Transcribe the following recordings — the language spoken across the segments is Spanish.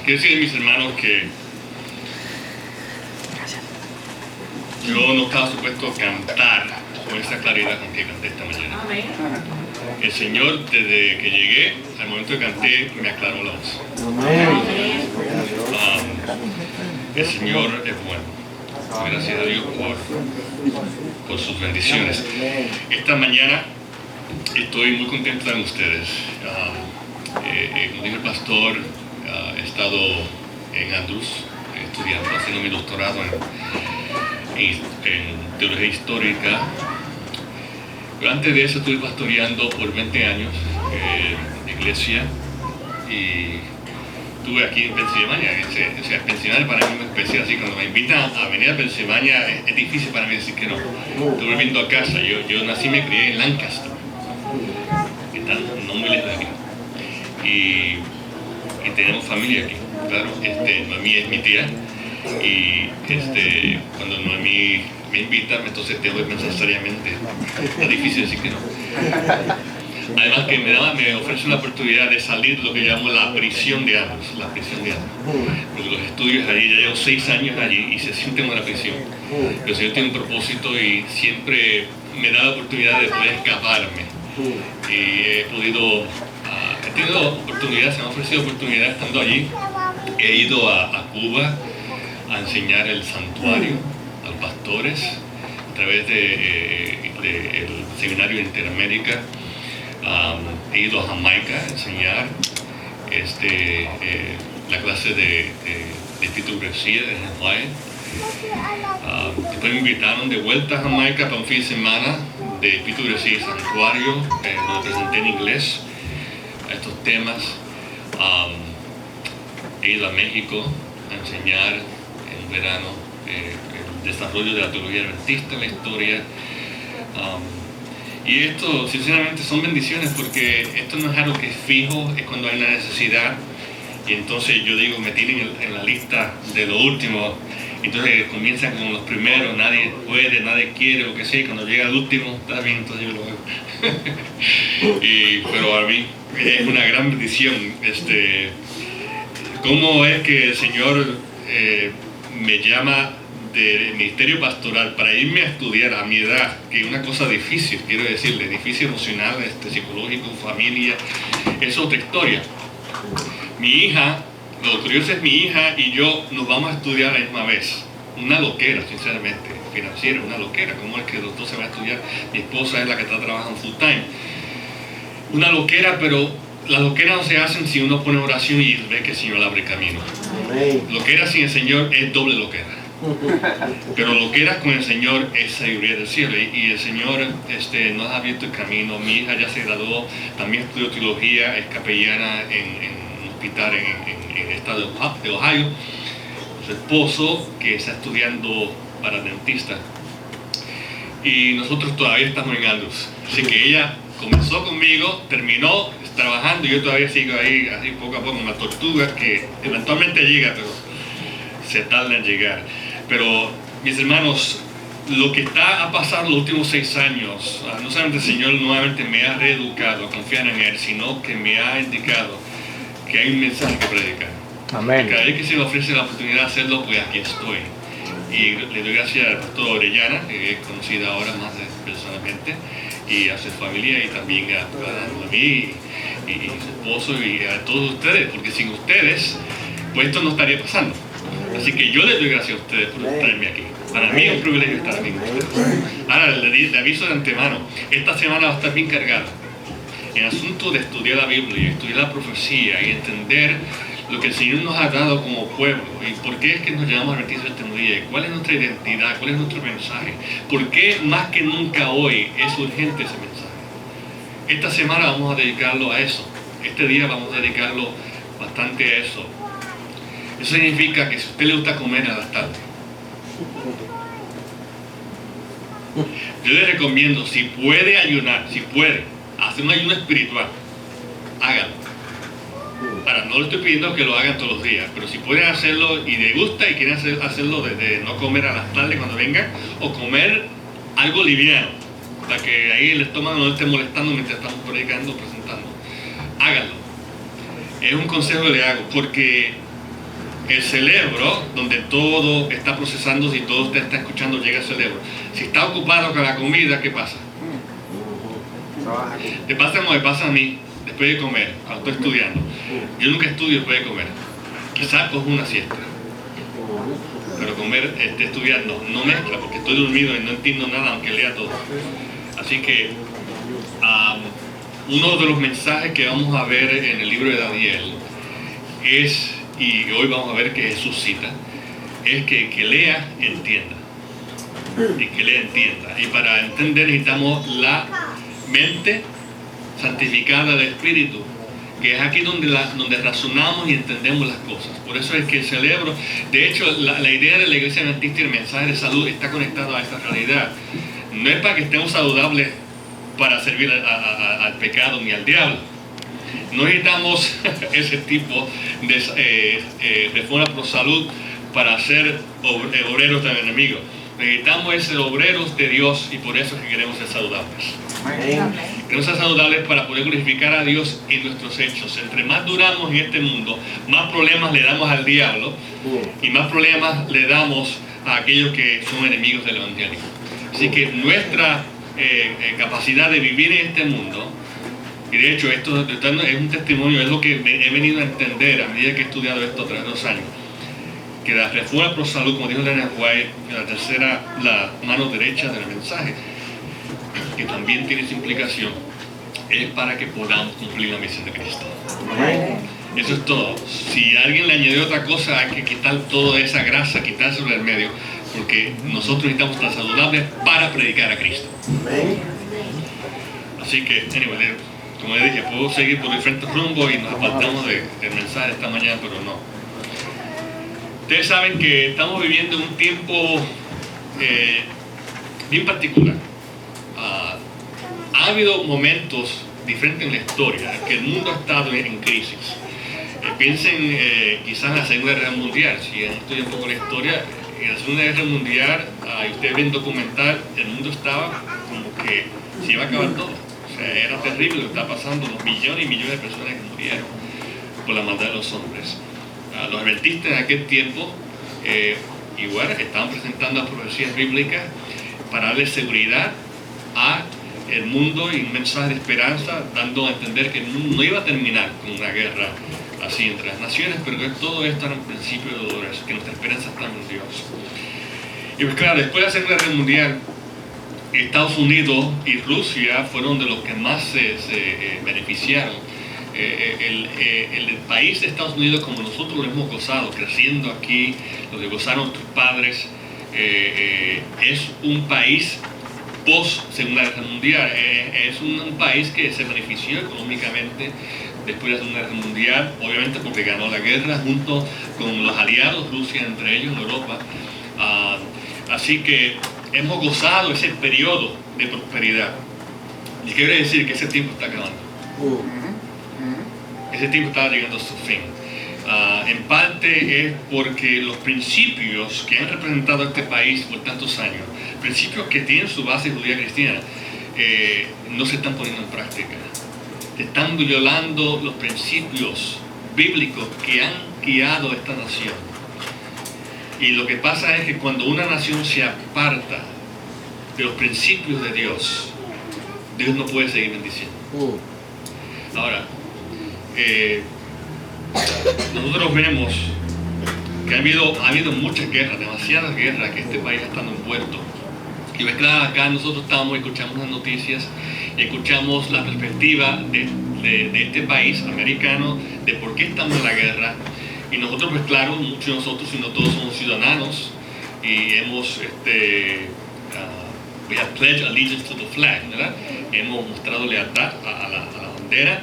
Quiero decir a mis hermanos que yo no estaba supuesto a cantar con esa claridad con que canté esta mañana. Amén. El Señor, desde que llegué, al momento que canté, me aclaró la voz. El Señor es bueno. Gracias a Dios por sus bendiciones. Esta mañana estoy muy contento de estar con ustedes. Como dijo el pastor, he estado en Andrews estudiando, haciendo mi doctorado en teología histórica. Pero antes de eso estuve pastoreando por 20 años en iglesia y estuve aquí en Pensilvania. O sea, Pensilvania para mí es muy especial, así cuando me invitan a venir a Pensilvania es difícil para mí decir que no. Estuve viendo a casa, yo nací y me crié en Lancaster, que está no muy lejos de aquí. Y tenemos familia aquí, claro. Noemí es mi tía y cuando Noemí me invita, entonces tengo que pensar seriamente. Es difícil decir que no. Además que me ofrece la oportunidad de salir de lo que llamo la prisión de Andrews, porque los estudios allí, ya llevo 6 años allí y se sienten en una prisión. Pero el Señor tiene un propósito y siempre me da la oportunidad de poder escaparme. Y he tenido oportunidades, se me han ofrecido oportunidades estando allí. He ido a Cuba a enseñar el santuario a los pastores a través del seminario Interamérica. He ido a Jamaica a enseñar la clase de Tito García en Hawái. Después me invitaron de vuelta a Jamaica para un fin de semana de Tito García Santuario, donde presenté en inglés a estos temas. He ido a México a enseñar en verano el desarrollo de la teología adventista en la historia. Y esto, sinceramente, son bendiciones porque esto no es algo que es fijo, es cuando hay una necesidad. Y entonces yo digo, me tienen en la lista de lo último. Entonces comienzan con los primeros, nadie puede, nadie quiere, lo que sea. Y cuando llega el último, está bien, entonces yo lo veo. Pero a mí es una gran bendición. ¿Cómo es que el Señor me llama del ministerio pastoral para irme a estudiar a mi edad, que es una cosa difícil, quiero decirle, difícil emocional, psicológico, familia, es otra historia. Mi hija, lo curioso es mi hija y yo nos vamos a estudiar a la misma vez. Una loquera, sinceramente, financiera, una loquera. ¿Cómo es que los dos se van a estudiar? Mi esposa es la que está trabajando full time. Una loquera, pero las loqueras no se hacen si uno pone oración y ve que el Señor abre camino. Loquera sin el Señor es doble loquera. Pero loqueras con el Señor es sabiduría del cielo y el Señor nos ha abierto el camino. Mi hija ya se graduó, también estudió teología, es capellana en un hospital en el estado de Ohio. Su esposo que está estudiando para dentista y nosotros todavía estamos en Andrews. Así que ella comenzó conmigo, terminó trabajando y yo todavía sigo ahí así poco a poco, una tortuga que eventualmente llega, pero se tarda en llegar. Pero mis hermanos, lo que está a pasar los últimos 6 años, no solamente el Señor nuevamente me ha reeducado a confiar en Él, sino que me ha indicado que hay un mensaje que predicar. Amén. Cada vez que se me ofrece la oportunidad de hacerlo, pues aquí estoy. Y le doy gracias al pastor Orellana, que es conocida ahora más personalmente, y a su familia, y también a mí y su esposo, y a todos ustedes, porque sin ustedes, pues esto no estaría pasando. Así que yo les doy gracias a ustedes por traerme aquí. Para mí es un privilegio estar aquí con ustedes. Ahora, le aviso de antemano, esta semana va a estar bien cargada en asunto de estudiar la Biblia, estudiar la profecía y entender lo que el Señor nos ha dado como pueblo y por qué es que nos llamamos adventistas del séptimo día, cuál es nuestra identidad, cuál es nuestro mensaje, por qué más que nunca hoy es urgente ese mensaje. Esta semana vamos a dedicarlo a eso, este día vamos a dedicarlo bastante a eso. Eso significa que si a usted le gusta comer a las tardes, yo le recomiendo, si puede ayunar, si puede hacer un ayuno espiritual, hágalo. Ahora, no le estoy pidiendo que lo hagan todos los días, pero si pueden hacerlo y les gusta y quieren hacerlo de no comer a las tardes cuando vengan, o comer algo liviano, para que ahí el estómago no esté molestando mientras estamos predicando o presentando, háganlo. Es un consejo que le hago, porque el cerebro, donde todo está procesando, si todo usted está escuchando, llega al cerebro. Si está ocupado con la comida, ¿qué pasa? Te pasa como me pasa a mí, después de comer, cuando estoy estudiando. Yo nunca estudio después de comer. Quizás cojo una siesta. Pero comer, estudiar no mezcla, porque estoy dormido y no entiendo nada, aunque lea todo. Así que uno de los mensajes que vamos a ver en el libro de Daniel es, y hoy vamos a ver que Jesús cita, es que lea, entienda. Y que lea, entienda. Y para entender necesitamos la mente santificada del Espíritu, que es aquí donde razonamos y entendemos las cosas. Por eso es que el cerebro, de hecho, la idea de la Iglesia Adventista y el mensaje de salud está conectado a esta realidad. No es para que estemos saludables para servir al pecado ni al diablo. No necesitamos ese tipo de reforma por salud para ser obreros del enemigo. Necesitamos ser obreros de Dios y por eso es que queremos ser saludables. Queremos ser saludables para poder glorificar a Dios en nuestros hechos. Entre más duramos en este mundo, más problemas le damos al diablo y más problemas le damos a aquellos que son enemigos del evangelio. Así que nuestra capacidad de vivir en este mundo, y de hecho esto es un testimonio, es lo que he venido a entender a medida que he estudiado esto tras 2 años, que la reforma pro salud, como dijo Elena White, la tercera, la mano derecha del mensaje, que también tiene esa implicación, es para que podamos cumplir la misión de Cristo. Eso es todo. Si alguien le añadió otra cosa, hay que quitar toda esa grasa, quitárselo del medio, porque nosotros necesitamos estar saludables para predicar a Cristo. Así que, anyway, como les dije, puedo seguir por diferentes rumbos y nos apartamos del mensaje de esta mañana, pero no. Ustedes saben que estamos viviendo un tiempo bien particular. Ha habido momentos diferentes en la historia que el mundo ha estado en crisis. Piensen quizás en la Segunda Guerra Mundial. Si estudian un poco la historia, en la Segunda Guerra Mundial, y ustedes ven documental, el mundo estaba como que se iba a acabar todo. O sea, era terrible lo que estaba pasando, los millones y millones de personas que murieron por la maldad de los hombres. Los adventistas en aquel tiempo igual estaban presentando las profecías bíblicas para darle seguridad a el mundo y un mensaje de esperanza, dando a entender que el mundo no iba a terminar con una guerra así entre las naciones, pero que todo esto era un principio de dolores, que nuestra esperanza está en Dios. Y pues claro, después de la Segunda Guerra Mundial, Estados Unidos y Rusia fueron de los que más se beneficiaron. El país de Estados Unidos, como nosotros lo hemos gozado, creciendo aquí, lo que gozaron nuestros padres, es un país post Segunda Guerra Mundial. Es un país que se benefició económicamente después de la Segunda Guerra Mundial, obviamente porque ganó la guerra junto con los aliados, Rusia entre ellos, en Europa. Así que hemos gozado ese periodo de prosperidad. Y quiere decir que ese tiempo está acabando. Ese tiempo está llegando a su fin. En parte es porque los principios que han representado a este país por tantos años, principios que tienen su base judía cristiana, no se están poniendo en práctica. Están violando los principios bíblicos que han guiado a esta nación. Y lo que pasa es que cuando una nación se aparta de los principios de Dios, Dios no puede seguir bendiciendo. Ahora, nosotros vemos que ha habido muchas guerras, demasiadas guerras que este país ha estado envuelto. Y ves, claro, acá nosotros escuchamos las noticias y escuchamos la perspectiva de este país americano, de por qué estamos en la guerra. Y nosotros, pues claro, muchos de nosotros, si no todos, somos ciudadanos y hemos, we have pledged allegiance to the flag, ¿verdad? Hemos mostrado lealtad a la bandera.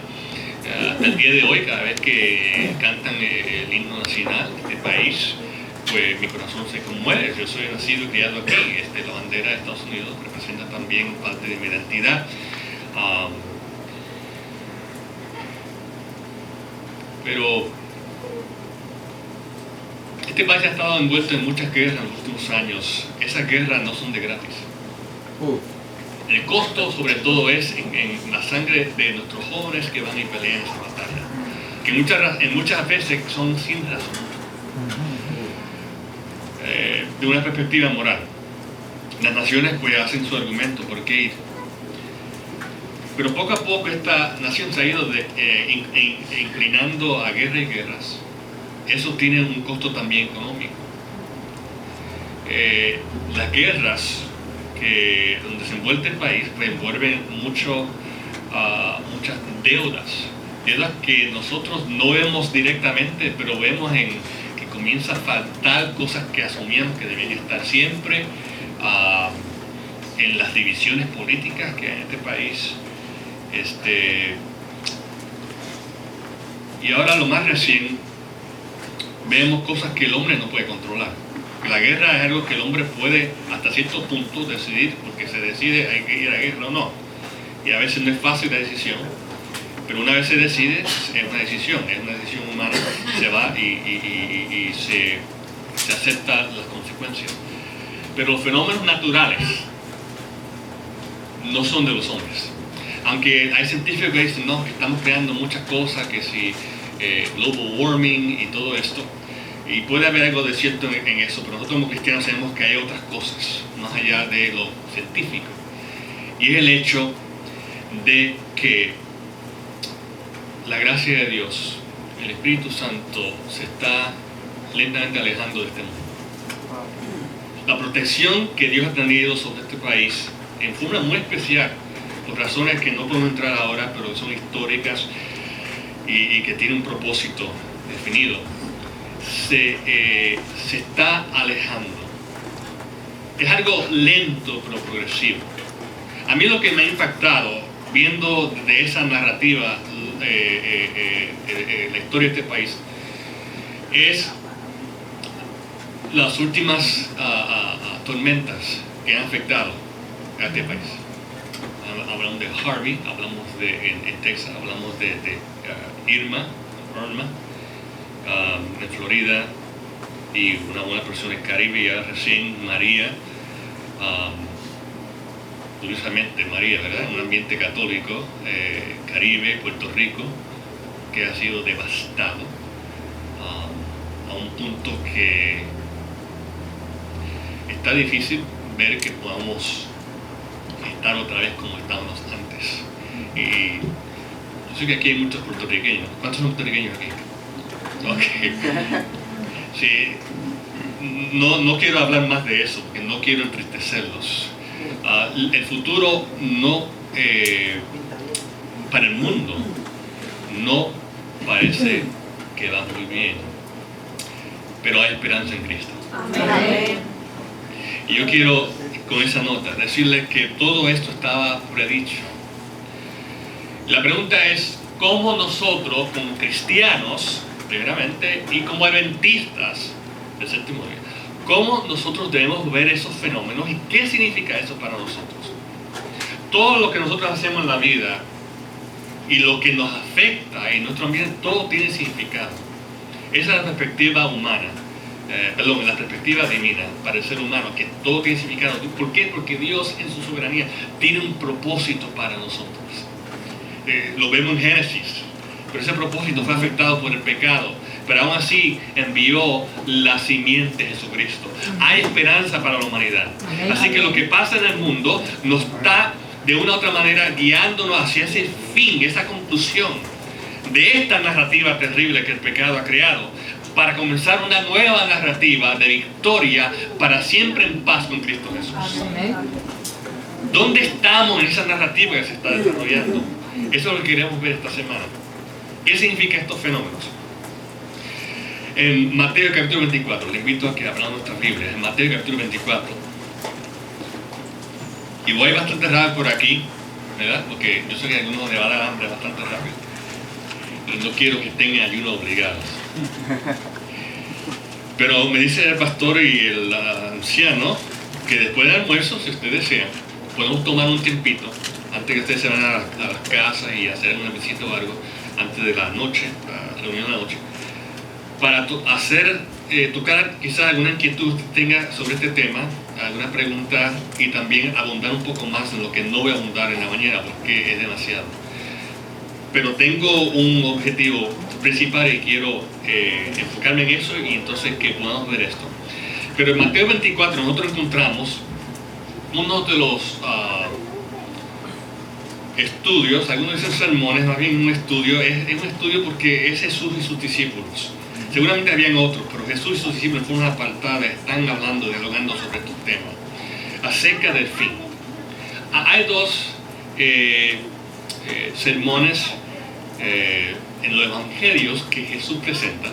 Hasta el día de hoy, cada vez que cantan el himno nacional de este país, pues mi corazón se conmueve. Yo soy nacido y criado aquí. La bandera de Estados Unidos representa también parte de mi identidad. Pero este país ha estado envuelto en muchas guerras en los últimos años. Esas guerras no son de gratis. El costo sobre todo es en la sangre de nuestros jóvenes que van y pelean esa batalla, que en muchas veces son sin razón. de una perspectiva moral. Las naciones pues hacen su argumento por qué ir. Pero poco a poco esta nación se ha ido inclinando a guerra y guerras. Eso tiene un costo también económico. Las guerras donde se envuelve el país pues envuelven muchas deudas que nosotros no vemos directamente, pero vemos que comienza a faltar cosas que asumíamos que debían estar siempre, en las divisiones políticas que hay en este país. Y ahora lo más recién, vemos cosas que el hombre no puede controlar. La guerra es algo que el hombre puede hasta cierto punto decidir, porque se decide hay que ir a guerra o no. Y a veces no es fácil la decisión, pero una vez se decide, es una decisión humana, se va y se aceptan las consecuencias. Pero los fenómenos naturales no son de los hombres. Aunque hay científicos que dicen, no, que estamos creando muchas cosas, que si global warming y todo esto, y puede haber algo de cierto en eso, pero nosotros como cristianos sabemos que hay otras cosas, más allá de lo científico. Y es el hecho de que la gracia de Dios, el Espíritu Santo, se está lentamente alejando de este mundo. La protección que Dios ha tenido sobre este país, en forma muy especial, por razones que no podemos entrar ahora, pero son históricas y que tienen un propósito definido, se está alejando. Es algo lento pero progresivo. A mí lo que me ha impactado viendo de esa narrativa la historia de este país es las últimas tormentas que han afectado a este país. Hablamos de Harvey, hablamos en Texas, hablamos de Irma, en Florida, y una buena persona en Caribe, ya recién María, curiosamente María, ¿verdad? En un ambiente católico, Caribe, Puerto Rico, que ha sido devastado a un punto que está difícil ver que podamos estar otra vez como estábamos antes. Y yo sé que aquí hay muchos puertorriqueños. ¿Cuántos son puertorriqueños aquí? Okay. Sí, no quiero hablar más de eso, porque no quiero entristecerlos. El futuro no, para el mundo, no parece que va muy bien, pero hay esperanza en Cristo. Amén. Y yo quiero, con esa nota, decirles que todo esto estaba predicho. La pregunta es, ¿cómo nosotros, como cristianos, primeramente, y como adventistas del séptimo día, cómo nosotros debemos ver esos fenómenos y qué significa eso para nosotros? Todo lo que nosotros hacemos en la vida y lo que nos afecta en nuestro ambiente, todo tiene significado. Esa es la perspectiva humana, la perspectiva divina para el ser humano, que todo tiene significado. ¿Por qué? Porque Dios en su soberanía tiene un propósito para nosotros. Lo vemos en Génesis, pero ese propósito fue afectado por el pecado, pero aún así envió la simiente de Jesucristo. Hay esperanza para la humanidad. Así que lo que pasa en el mundo nos está de una u otra manera guiándonos hacia ese fin, esa conclusión de esta narrativa terrible que el pecado ha creado, para comenzar una nueva narrativa de victoria para siempre en paz con Cristo Jesús. ¿Dónde estamos en esa narrativa que se está desarrollando? Eso es lo que queremos ver esta semana. ¿Qué significan estos fenómenos? En Mateo capítulo 24, les invito a que abramos nuestras Biblias, en Mateo capítulo 24. Y voy bastante rápido por aquí, ¿verdad? Porque yo sé que a algunos le va a dar hambre bastante rápido. Y no quiero que estén en ayuno obligados. Pero me dice el pastor y el anciano que después del almuerzo, si ustedes desean, podemos tomar un tiempito antes que ustedes se van a las casas y hacer una visita o algo antes de la noche, la reunión de la noche, para tocar quizás alguna inquietud que tenga sobre este tema, alguna pregunta, y también abundar un poco más en lo que no voy a abundar en la mañana porque es demasiado. Pero tengo un objetivo principal y quiero enfocarme en eso y entonces que podamos ver esto. Pero en Mateo 24 nosotros encontramos uno de los estudios, algunos dicen sermones, más bien un estudio, es un estudio porque es Jesús y sus discípulos. Seguramente habían otros, pero Jesús y sus discípulos fueron apartados, están hablando, dialogando sobre estos temas, acerca del fin. Hay dos sermones en los evangelios que Jesús presenta,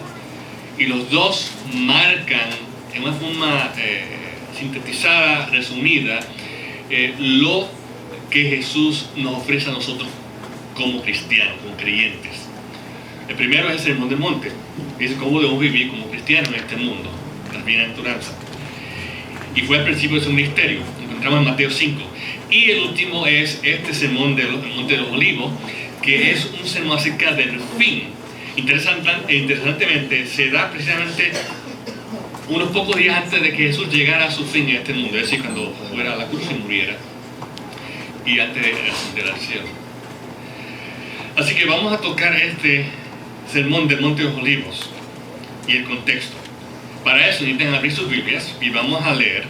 y los dos marcan en una forma sintetizada, resumida, lo que Jesús nos ofrece a nosotros como cristianos, como creyentes. El primero es el Sermón del Monte, es cómo debemos vivir como cristianos en este mundo, las bienaventuranzas. Y fue al principio de su ministerio, encontramos en Mateo 5. Y el último es este sermón del Monte de los Olivos, que es un sermón acerca del fin. Interesantemente, se da precisamente unos pocos días antes de que Jesús llegara a su fin en este mundo, es decir, cuando fuera a la cruz y muriera, y antes de ascender al cielo. Así que vamos a tocar este sermón del Monte de los Olivos y el contexto. Para eso necesitan abrir sus Biblias y vamos a leer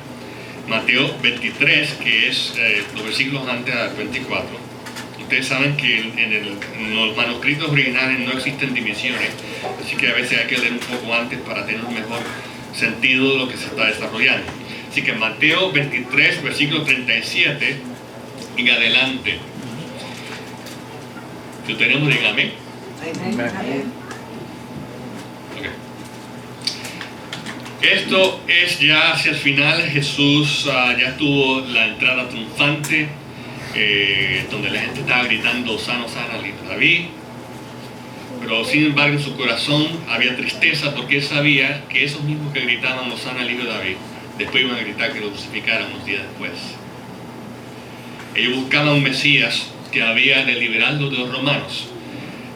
Mateo 23, que es los versículos antes del 24. Ustedes saben que en los manuscritos originales no existen divisiones, así que a veces hay que leer un poco antes para tener un mejor sentido de lo que se está desarrollando. Así que Mateo 23, versículo 37 en adelante. Si tenemos, digan amén. Okay. Esto es ya hacia el final. Jesús ya tuvo la entrada triunfante, donde la gente estaba gritando Hosana, Hosana al hijo de David. Pero sin embargo en su corazón había tristeza, porque él sabía que esos mismos que gritaban Hosana al hijo de David después iban a gritar que lo crucificaran unos días después. Ellos buscaban un Mesías que había de liberarlos de los romanos.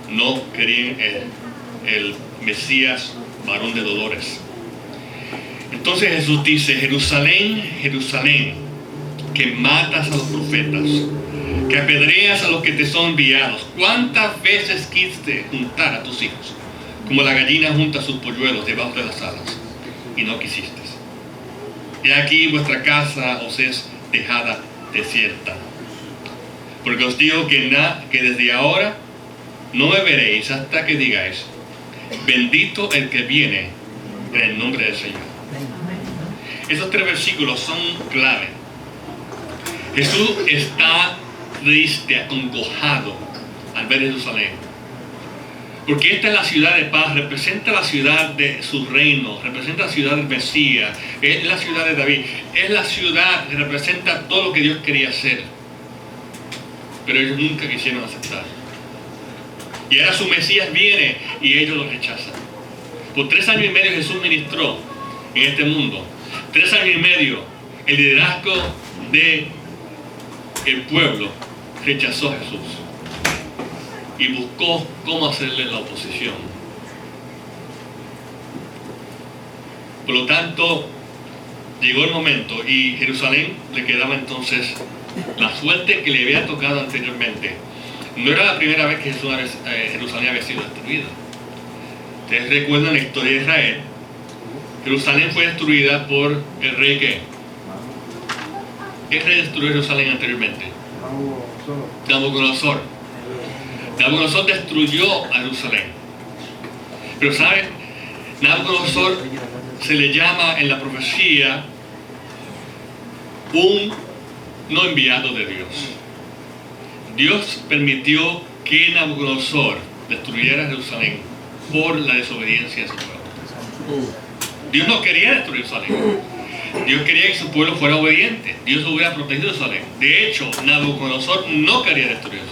No querían el Mesías varón de dolores. Entonces Jesús dice: Jerusalén, Jerusalén, que matas a los profetas, que apedreas a los que te son enviados. ¿Cuántas veces quisiste juntar a tus hijos, como la gallina junta sus polluelos debajo de las alas, y no quisiste? Y aquí vuestra casa os es dejada desierta. Porque os digo que desde ahora no me veréis hasta que digáis: bendito el que viene en el nombre del Señor. Esos tres versículos son clave. Jesús está triste, acongojado al ver Jerusalén, porque esta es la ciudad de paz, representa la ciudad de su reino, representa la ciudad del Mesías, es la ciudad de David, es la ciudad que representa todo lo que Dios quería hacer, pero ellos nunca quisieron aceptar. Y ahora su Mesías viene y ellos lo rechazan. Por 3 años y medio Jesús ministró en este mundo. 3 años y medio el liderazgo del pueblo rechazó a Jesús y buscó cómo hacerle la oposición. Por lo tanto, llegó el momento y Jerusalén le quedaba entonces la suerte que le había tocado anteriormente. No era la primera vez que Jerusalén había sido destruida. Ustedes recuerdan la historia de Israel. Jerusalén fue destruida por el rey ¿qué? ¿Qué rey destruyó Jerusalén anteriormente? Nabucodonosor. Nabucodonosor destruyó a Jerusalén. Pero ¿saben? Nabucodonosor se le llama en la profecía un no enviado de Dios. Dios permitió que Nabucodonosor destruyera Jerusalén por la desobediencia de su pueblo. Dios no quería destruir Jerusalén. Dios quería que su pueblo fuera obediente. Dios hubiera protegido Jerusalén. De hecho, Nabucodonosor no quería destruir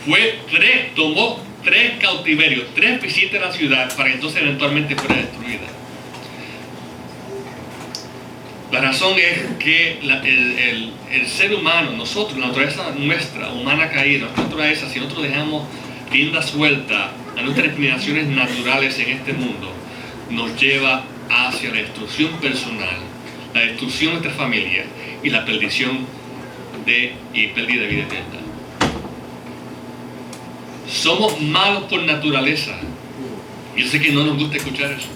Jerusalén. Tomó 3 cautiverios, 3 visitas a la ciudad para que entonces eventualmente fuera destruida. La razón es que el ser humano, nosotros, la naturaleza nuestra, humana caída, nuestra naturaleza, si nosotros dejamos rienda suelta a nuestras inclinaciones naturales en este mundo, nos lleva hacia la destrucción personal, la destrucción de nuestra familia y la perdición y pérdida de vida eterna. Somos malos por naturaleza. Yo sé que no nos gusta escuchar eso.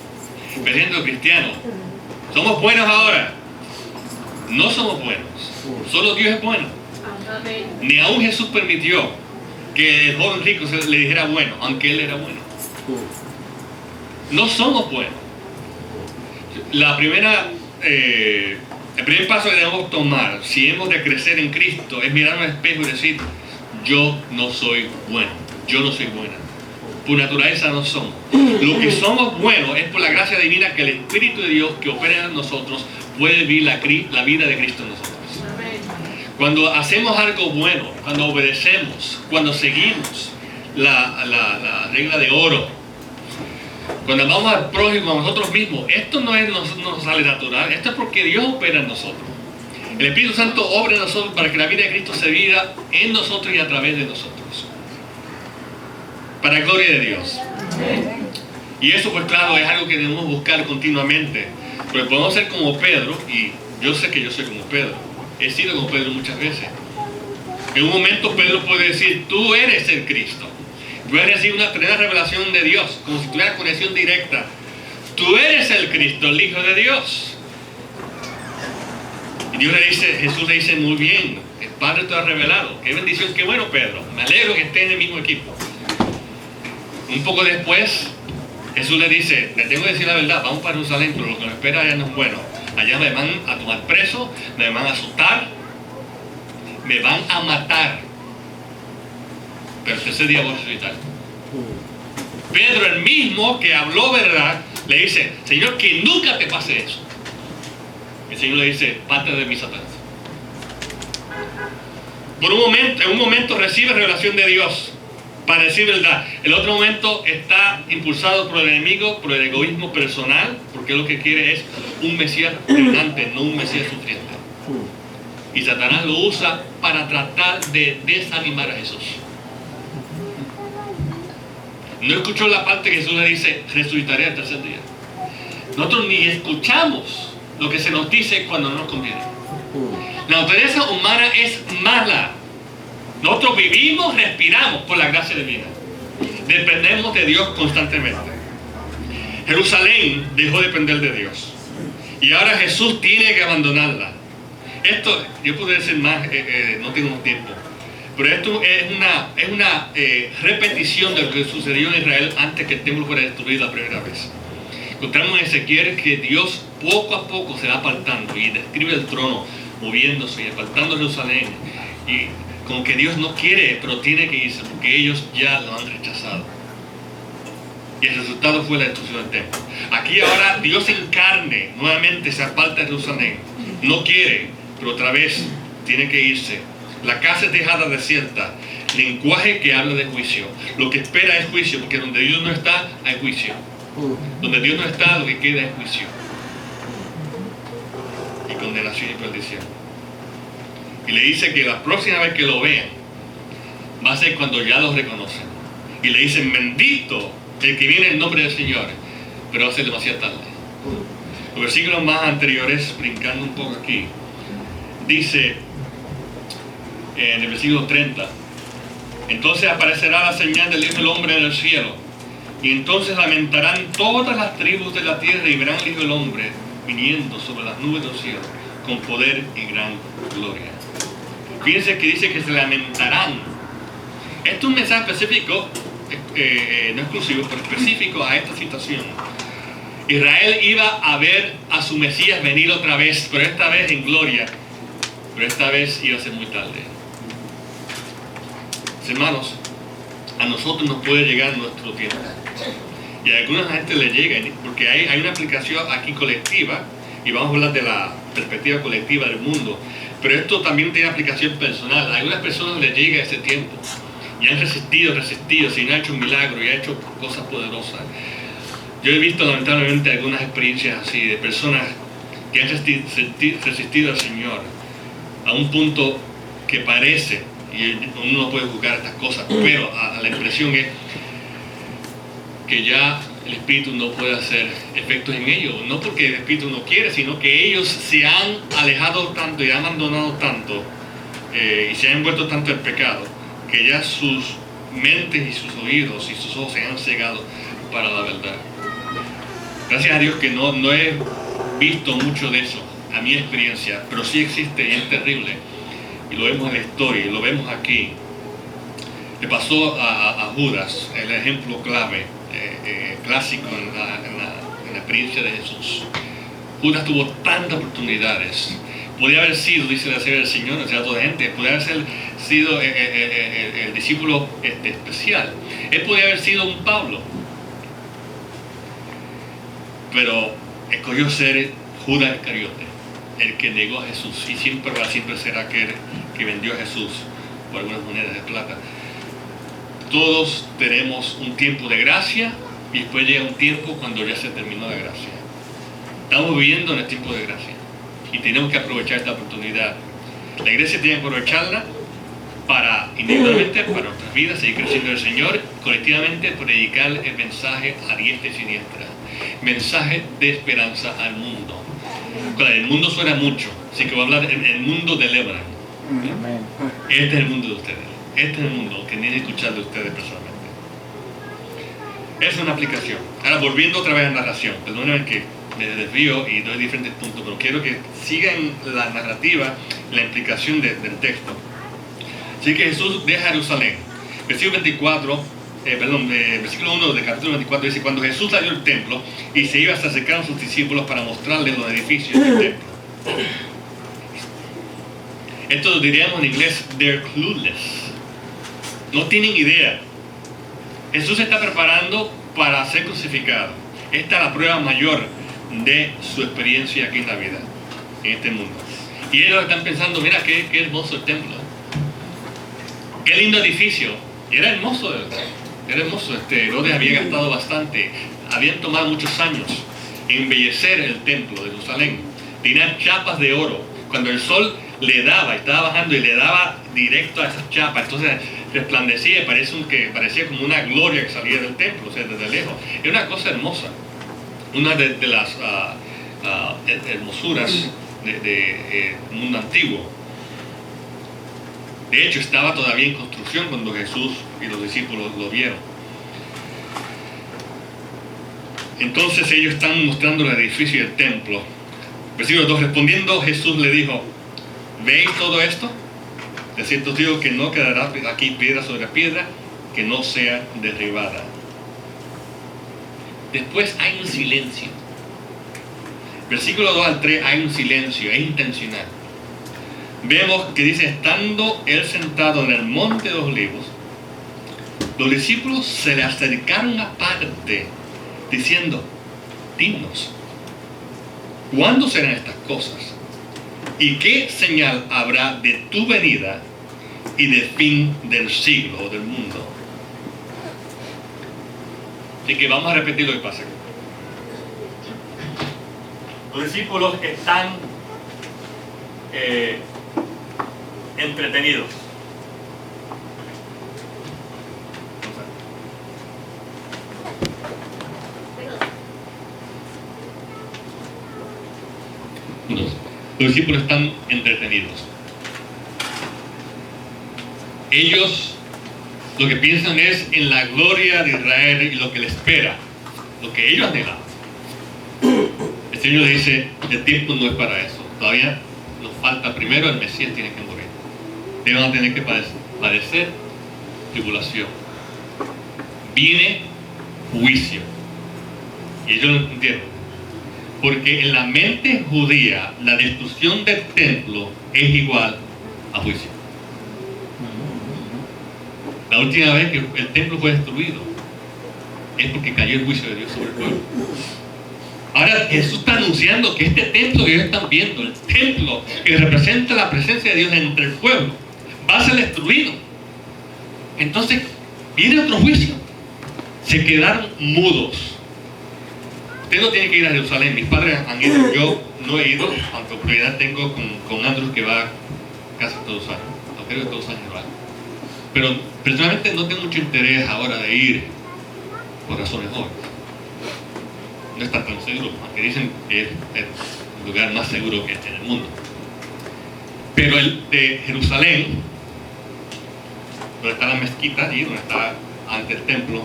Pero siendo cristianos, ¿somos buenos ahora? No somos buenos. Solo Dios es bueno. Ni aún Jesús permitió que el joven rico le dijera bueno, aunque él era bueno. No somos buenos. El primer paso que debemos tomar, si hemos de crecer en Cristo, es mirar al espejo y decir: yo no soy bueno, yo no soy buena. Por naturaleza no somos. Lo que somos buenos es por la gracia divina que el Espíritu de Dios que opera en nosotros puede vivir la vida de Cristo en nosotros. Cuando hacemos algo bueno, cuando obedecemos, cuando seguimos la regla de oro, cuando vamos al prójimo, a nosotros mismos, esto no nos sale natural, esto es porque Dios opera en nosotros. El Espíritu Santo obra en nosotros para que la vida de Cristo se viva en nosotros y a través de nosotros. Para gloria de Dios. Y eso, pues claro, es algo que debemos buscar continuamente. Porque podemos ser como Pedro, y yo sé que yo soy como Pedro. He sido como Pedro muchas veces. En un momento Pedro puede decir: tú eres el Cristo. Tú has recibido una tremenda revelación de Dios, como si tuvieras conexión directa. Tú eres el Cristo, el Hijo de Dios. Y Jesús le dice: muy bien, el Padre te ha revelado. Qué bendición, qué bueno, Pedro. Me alegro que estés en el mismo equipo. Un poco después, Jesús le dice: te tengo que decir la verdad, vamos para Jerusalén, pero lo que nos espera allá no es bueno. Allá me van a tomar preso, me van a azotar, me van a matar. Pero el tercer día voy a resucitar. Pedro, el mismo que habló verdad, le dice: Señor, que nunca te pase eso. El Señor le dice: parte de mí, Satanás. En un momento recibe revelación de Dios para decir verdad. El otro momento está impulsado por el enemigo, por el egoísmo personal, porque lo que quiere es un Mesías reinante, no un Mesías sufriente. Y Satanás lo usa para tratar de desanimar a Jesús. No escuchó la parte que Jesús le dice: resucitaré al tercer día. Nosotros ni escuchamos lo que se nos dice cuando no nos conviene. La naturaleza humana es mala. Nosotros vivimos, respiramos por la gracia divina. Dependemos de Dios constantemente. Jerusalén dejó de depender de Dios. Y ahora Jesús tiene que abandonarla. Esto, yo podría decir más, no tengo tiempo. Pero esto es una repetición de lo que sucedió en Israel antes que el templo fuera destruido la primera vez. Encontramos en Ezequiel que Dios poco a poco se va apartando y describe el trono moviéndose y apartando Jerusalén. Y como que Dios no quiere, pero tiene que irse porque ellos ya lo han rechazado. Y el resultado fue la destrucción del templo. Aquí ahora Dios en carne nuevamente se aparta de Jerusalén. No quiere, pero otra vez tiene que irse. La casa es dejada desierta. Lenguaje que habla de juicio. Lo que espera es juicio, porque donde Dios no está, hay juicio. Donde Dios no está, lo que queda es juicio. Y condenación y perdición. Y le dice que la próxima vez que lo vean, va a ser cuando ya lo reconocen. Y le dicen: bendito el que viene en nombre del Señor. Pero va a ser demasiado tarde. Los versículos más anteriores, brincando un poco aquí, dice en el versículo 30: entonces aparecerá la señal del Hijo del Hombre en el cielo, y entonces lamentarán todas las tribus de la tierra y verán al Hijo del Hombre viniendo sobre las nubes del cielo con poder y gran gloria. Fíjense que dice que se lamentarán. Esto es un mensaje específico, no exclusivo, pero específico a esta situación. Israel iba a ver a su Mesías venir otra vez, pero esta vez en gloria, pero esta vez iba a ser muy tarde. Hermanos, a nosotros nos puede llegar nuestro tiempo. Y a alguna gente le llega, porque hay una aplicación aquí colectiva, y vamos a hablar de la perspectiva colectiva del mundo, pero esto también tiene aplicación personal. A algunas personas les llega ese tiempo, y han resistido, y han hecho un milagro, y han hecho cosas poderosas. Yo he visto lamentablemente algunas experiencias así, de personas que han resistido al Señor, a un punto que parece, y uno no puede juzgar estas cosas, pero la impresión es que ya el Espíritu no puede hacer efectos en ellos, no porque el Espíritu no quiere, sino que ellos se han alejado tanto y han abandonado tanto y se han envuelto tanto en pecado, que ya sus mentes y sus oídos y sus ojos se han cegado para la verdad. Gracias a Dios que no he visto mucho de eso, a mi experiencia, pero sí existe y es terrible. Y lo vemos en la historia, y lo vemos aquí. Le pasó a Judas, el ejemplo clave, clásico en la experiencia de Jesús. Judas tuvo tantas oportunidades. Podía haber sido, dice la Señora del Señor, o sea, toda gente, podía haber sido el discípulo especial. Él podía haber sido un Pablo. Pero escogió ser Judas Iscariote, el que negó a Jesús, y siempre será aquel que vendió a Jesús por algunas monedas de plata. Todos tenemos un tiempo de gracia y después llega un tiempo cuando ya se terminó la gracia. Estamos viviendo en el tiempo de gracia y tenemos que aprovechar esta oportunidad. La iglesia tiene que aprovecharla para, individualmente, para nuestras vidas, seguir creciendo en el Señor, colectivamente predicar el mensaje a diestra y siniestra. Mensaje de esperanza al mundo. Claro, el mundo suena mucho, así que voy a hablar el mundo de Lebanon. Este es el mundo de ustedes. Este es el mundo que tienen que escuchar de ustedes personalmente. Es una aplicación. Ahora, volviendo otra vez a la narración, perdónenme que me desvío y doy diferentes puntos, pero quiero que sigan la narrativa, la implicación del texto. Así que Jesús deja Jerusalén. Versículo 24. Versículo 1 del capítulo 24 dice: cuando Jesús salió del templo y se iba a acercar a sus discípulos para mostrarles los edificios del templo. Esto diríamos en inglés, they're clueless. No tienen idea. Jesús se está preparando para ser crucificado. Esta es la prueba mayor de su experiencia aquí en la vida, en este mundo. Y ellos están pensando, mira qué hermoso el templo, qué lindo edificio. Y era hermoso. Era hermoso, Herodes había gastado bastante, habían tomado muchos años en embellecer el templo de Jerusalén. Tenían chapas de oro. Cuando el sol le daba, estaba bajando y le daba directo a esas chapas, entonces resplandecía y parecía como una gloria que salía del templo, o sea, desde lejos. Era una cosa hermosa, una de las hermosuras del mundo antiguo. De hecho, estaba todavía en construcción cuando Jesús y los discípulos lo vieron. Entonces ellos están mostrando el edificio del templo. Versículo 2, respondiendo Jesús le dijo: ¿veis todo esto? De cierto os digo que no quedará aquí piedra sobre piedra que no sea derribada. Después hay un silencio. Versículo 2 al 3 hay un silencio, es intencional. Vemos que dice: estando él sentado en el monte de los olivos, los discípulos se le acercaron aparte, diciendo: dinos, ¿cuándo serán estas cosas? ¿Y qué señal habrá de tu venida y del fin del siglo o del mundo? Así que vamos a repetir lo que pasa. Los discípulos están entretenidos. Los discípulos están entretenidos. Ellos lo que piensan es en la gloria de Israel y lo que le espera, lo que ellos anhelan. El Señor dice: el tiempo no es para eso. Todavía nos falta. Primero el Mesías tiene que morir. Ellos van a tener que padecer tribulación. Viene juicio. Y ellos lo entienden. Porque en la mente judía la destrucción del templo es igual a juicio. La última vez que el templo fue destruido es porque cayó el juicio de Dios sobre el pueblo. Ahora Jesús está anunciando que este templo que ellos están viendo, el templo que representa la presencia de Dios entre el pueblo, va a ser destruido. Entonces viene otro juicio. Se quedaron mudos. Usted no tiene que ir a Jerusalén. Mis padres han ido. Yo no he ido, aunque oportunidad tengo con Andrew, que va casi todos los años. No creo que todos los años va. Pero personalmente no tengo mucho interés ahora de ir por razones obvias. No está tan seguro, aunque dicen que es el lugar más seguro que en el mundo. Pero el de Jerusalén donde está la mezquita y donde está ante el templo,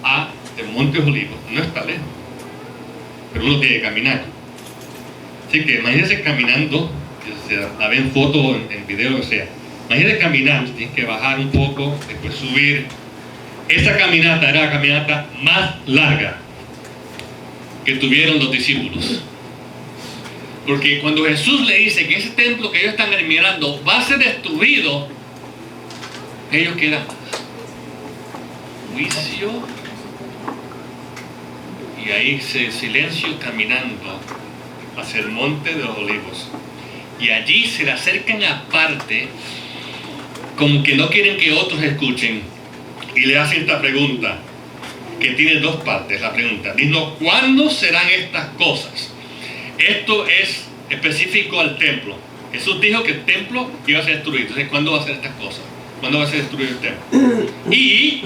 a el Monte Olivos. No está lejos, pero uno tiene que caminar. Así que imagínense caminando, la ven foto, en video, o sea. Imagínense caminar, tienes que bajar un poco, después subir. Esa caminata era la caminata más larga que tuvieron los discípulos. Porque cuando Jesús le dice que ese templo que ellos están admirando va a ser destruido, ellos quedan juicio, y ahí silencio caminando hacia el Monte de los Olivos. Y allí se le acercan aparte, como que no quieren que otros escuchen, y le hacen esta pregunta, que tiene dos partes. La pregunta, dinos, ¿cuándo serán estas cosas? Esto es específico al templo. Jesús dijo que el templo iba a ser destruido. Entonces, ¿cuándo va a ser estas cosas? ¿Cuándo va a ser destruido el templo? ¿Y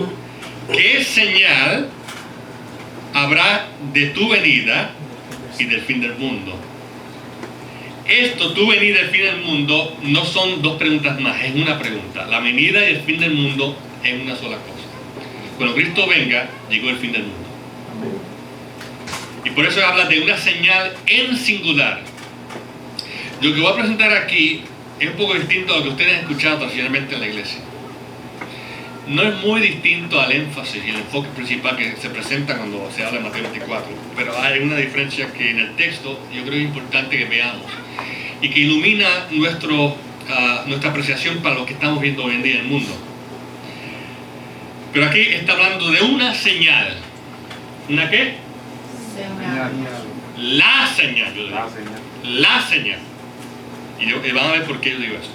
qué señal habrá de tu venida y del fin del mundo? Esto, tu venida y el fin del mundo, no son dos preguntas más, es una pregunta. La venida y el fin del mundo es una sola cosa. Cuando Cristo venga, llegó el fin del mundo. Y por eso habla de una señal en singular. Lo que voy a presentar aquí es un poco distinto a lo que ustedes han escuchado tradicionalmente en la iglesia. No es muy distinto al énfasis y el enfoque principal que se presenta cuando se habla de Mateo 24, pero hay una diferencia que en el texto yo creo que es importante que veamos y que ilumina nuestra apreciación para lo que estamos viendo hoy en día en el mundo. Pero aquí está hablando de una señal. ¿Una qué? Señal. La señal, yo digo. La señal. Y van a ver por qué yo digo eso.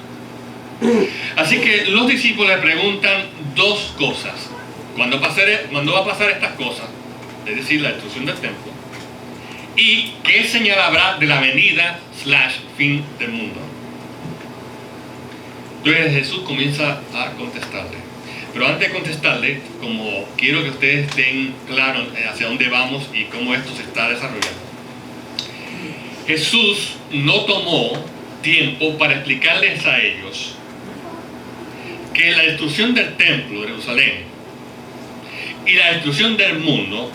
Así que los discípulos le preguntan dos cosas. ¿Cuándo va a pasar estas cosas? Es decir, la destrucción del templo. ¿Y qué señal habrá de la venida / fin del mundo? Entonces Jesús comienza a contestarle. Pero antes de contestarle, como quiero que ustedes estén claros hacia dónde vamos y cómo esto se está desarrollando, Jesús no tomó tiempo para explicarles a ellos que la destrucción del templo de Jerusalén y la destrucción del mundo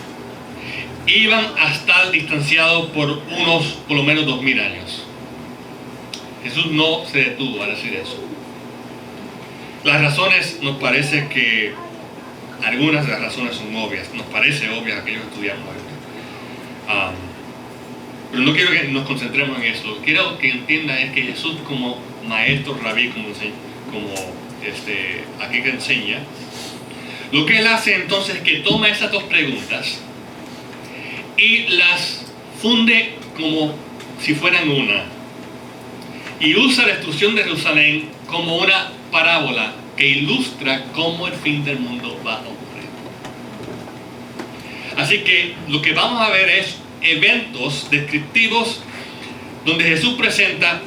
iban a estar distanciados por lo menos 2000 años. Jesús no se detuvo a decir eso. Las razones, nos parece que algunas de las razones son obvias, nos parece obvias aquellos que estudiamos ahorita. Pero no quiero que nos concentremos en eso. Lo que quiero que entiendan es que Jesús, como maestro rabí, como aquí que enseña, lo que él hace entonces es que toma esas dos preguntas y las funde como si fueran una, y usa la destrucción de Jerusalén como una parábola que ilustra cómo el fin del mundo va a ocurrir. Así que lo que vamos a ver es eventos descriptivos donde Jesús presenta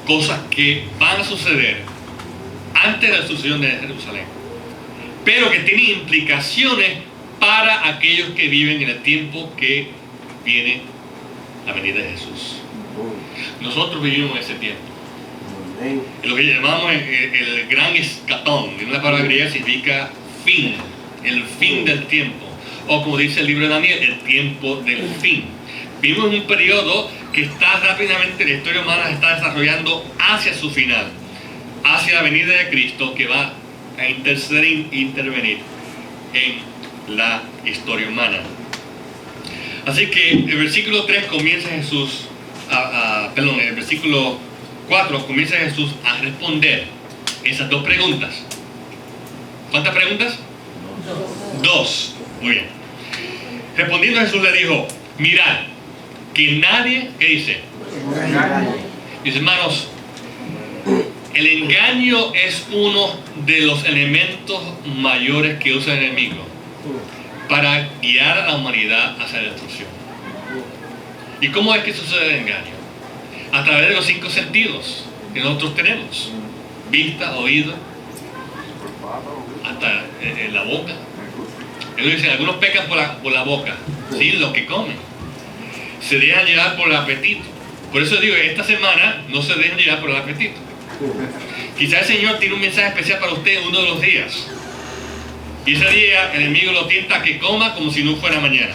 cosas que van a suceder antes de la destrucción de Jerusalén, pero que tienen implicaciones para aquellos que viven en el tiempo que viene la venida de Jesús. Nosotros vivimos en ese tiempo. Lo que llamamos el gran escatón, en una palabra griega significa fin, el fin del tiempo, o como dice el libro de Daniel, el tiempo del fin. Vivimos en un periodo que está rápidamente, la historia humana se está desarrollando hacia su final, hacia la venida de Cristo, que va a interceder e intervenir en la historia humana. Así que el versículo 3 comienza Jesús, el versículo 4 comienza Jesús a responder esas dos preguntas. ¿Cuántas preguntas? Dos. Muy bien. Respondiendo Jesús le dijo, mirad, que nadie, ¿qué dice? Mis hermanos, el engaño es uno de los elementos mayores que usa el enemigo para guiar a la humanidad hacia la destrucción. ¿Y cómo es que sucede el engaño? A través de los 5 sentidos que nosotros tenemos: vista, oído, hasta en la boca. Ellos dicen, algunos pecan por la boca, ¿sí? Lo que comen. Se dejan llevar por el apetito. Por eso digo, esta semana no se dejan llevar por el apetito. Quizás el Señor tiene un mensaje especial para usted uno de los días. Y ese día el enemigo lo tienta a que coma como si no fuera mañana.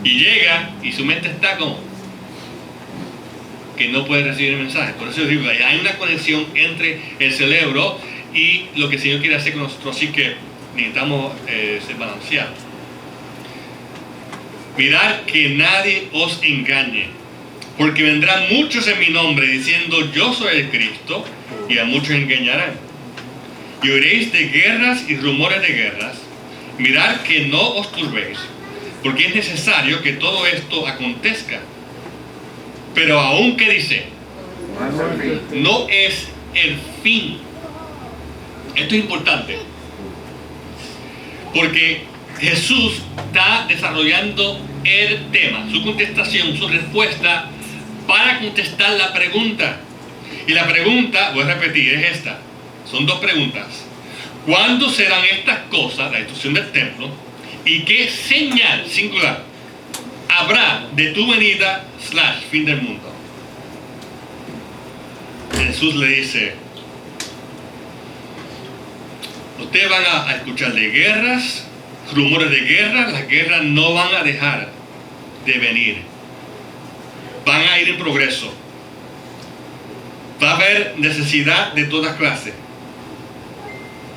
Y llega y su mente está como que no puede recibir el mensaje. Por eso yo digo, hay una conexión entre el cerebro y lo que el Señor quiere hacer con nosotros. Así que necesitamos ser balanceados. Mirad que nadie os engañe, porque vendrán muchos en mi nombre diciendo yo soy el Cristo, y a muchos engañarán. Y oiréis de guerras y rumores de guerras. Mirad que no os turbéis, porque es necesario que todo esto acontezca. Pero aún que dice, no es el fin. Esto es importante, porque Jesús está desarrollando el tema, su contestación, su respuesta para contestar la pregunta. Y la pregunta, voy a repetir, es esta. Son dos preguntas. ¿Cuándo serán estas cosas, la destrucción del templo? ¿Y qué señal singular habrá de tu venida / fin del mundo? Jesús le dice, ustedes van a escuchar de guerras, rumores de guerra. Las guerras no van a dejar de venir, van a ir en progreso. Va a haber necesidad de todas clases,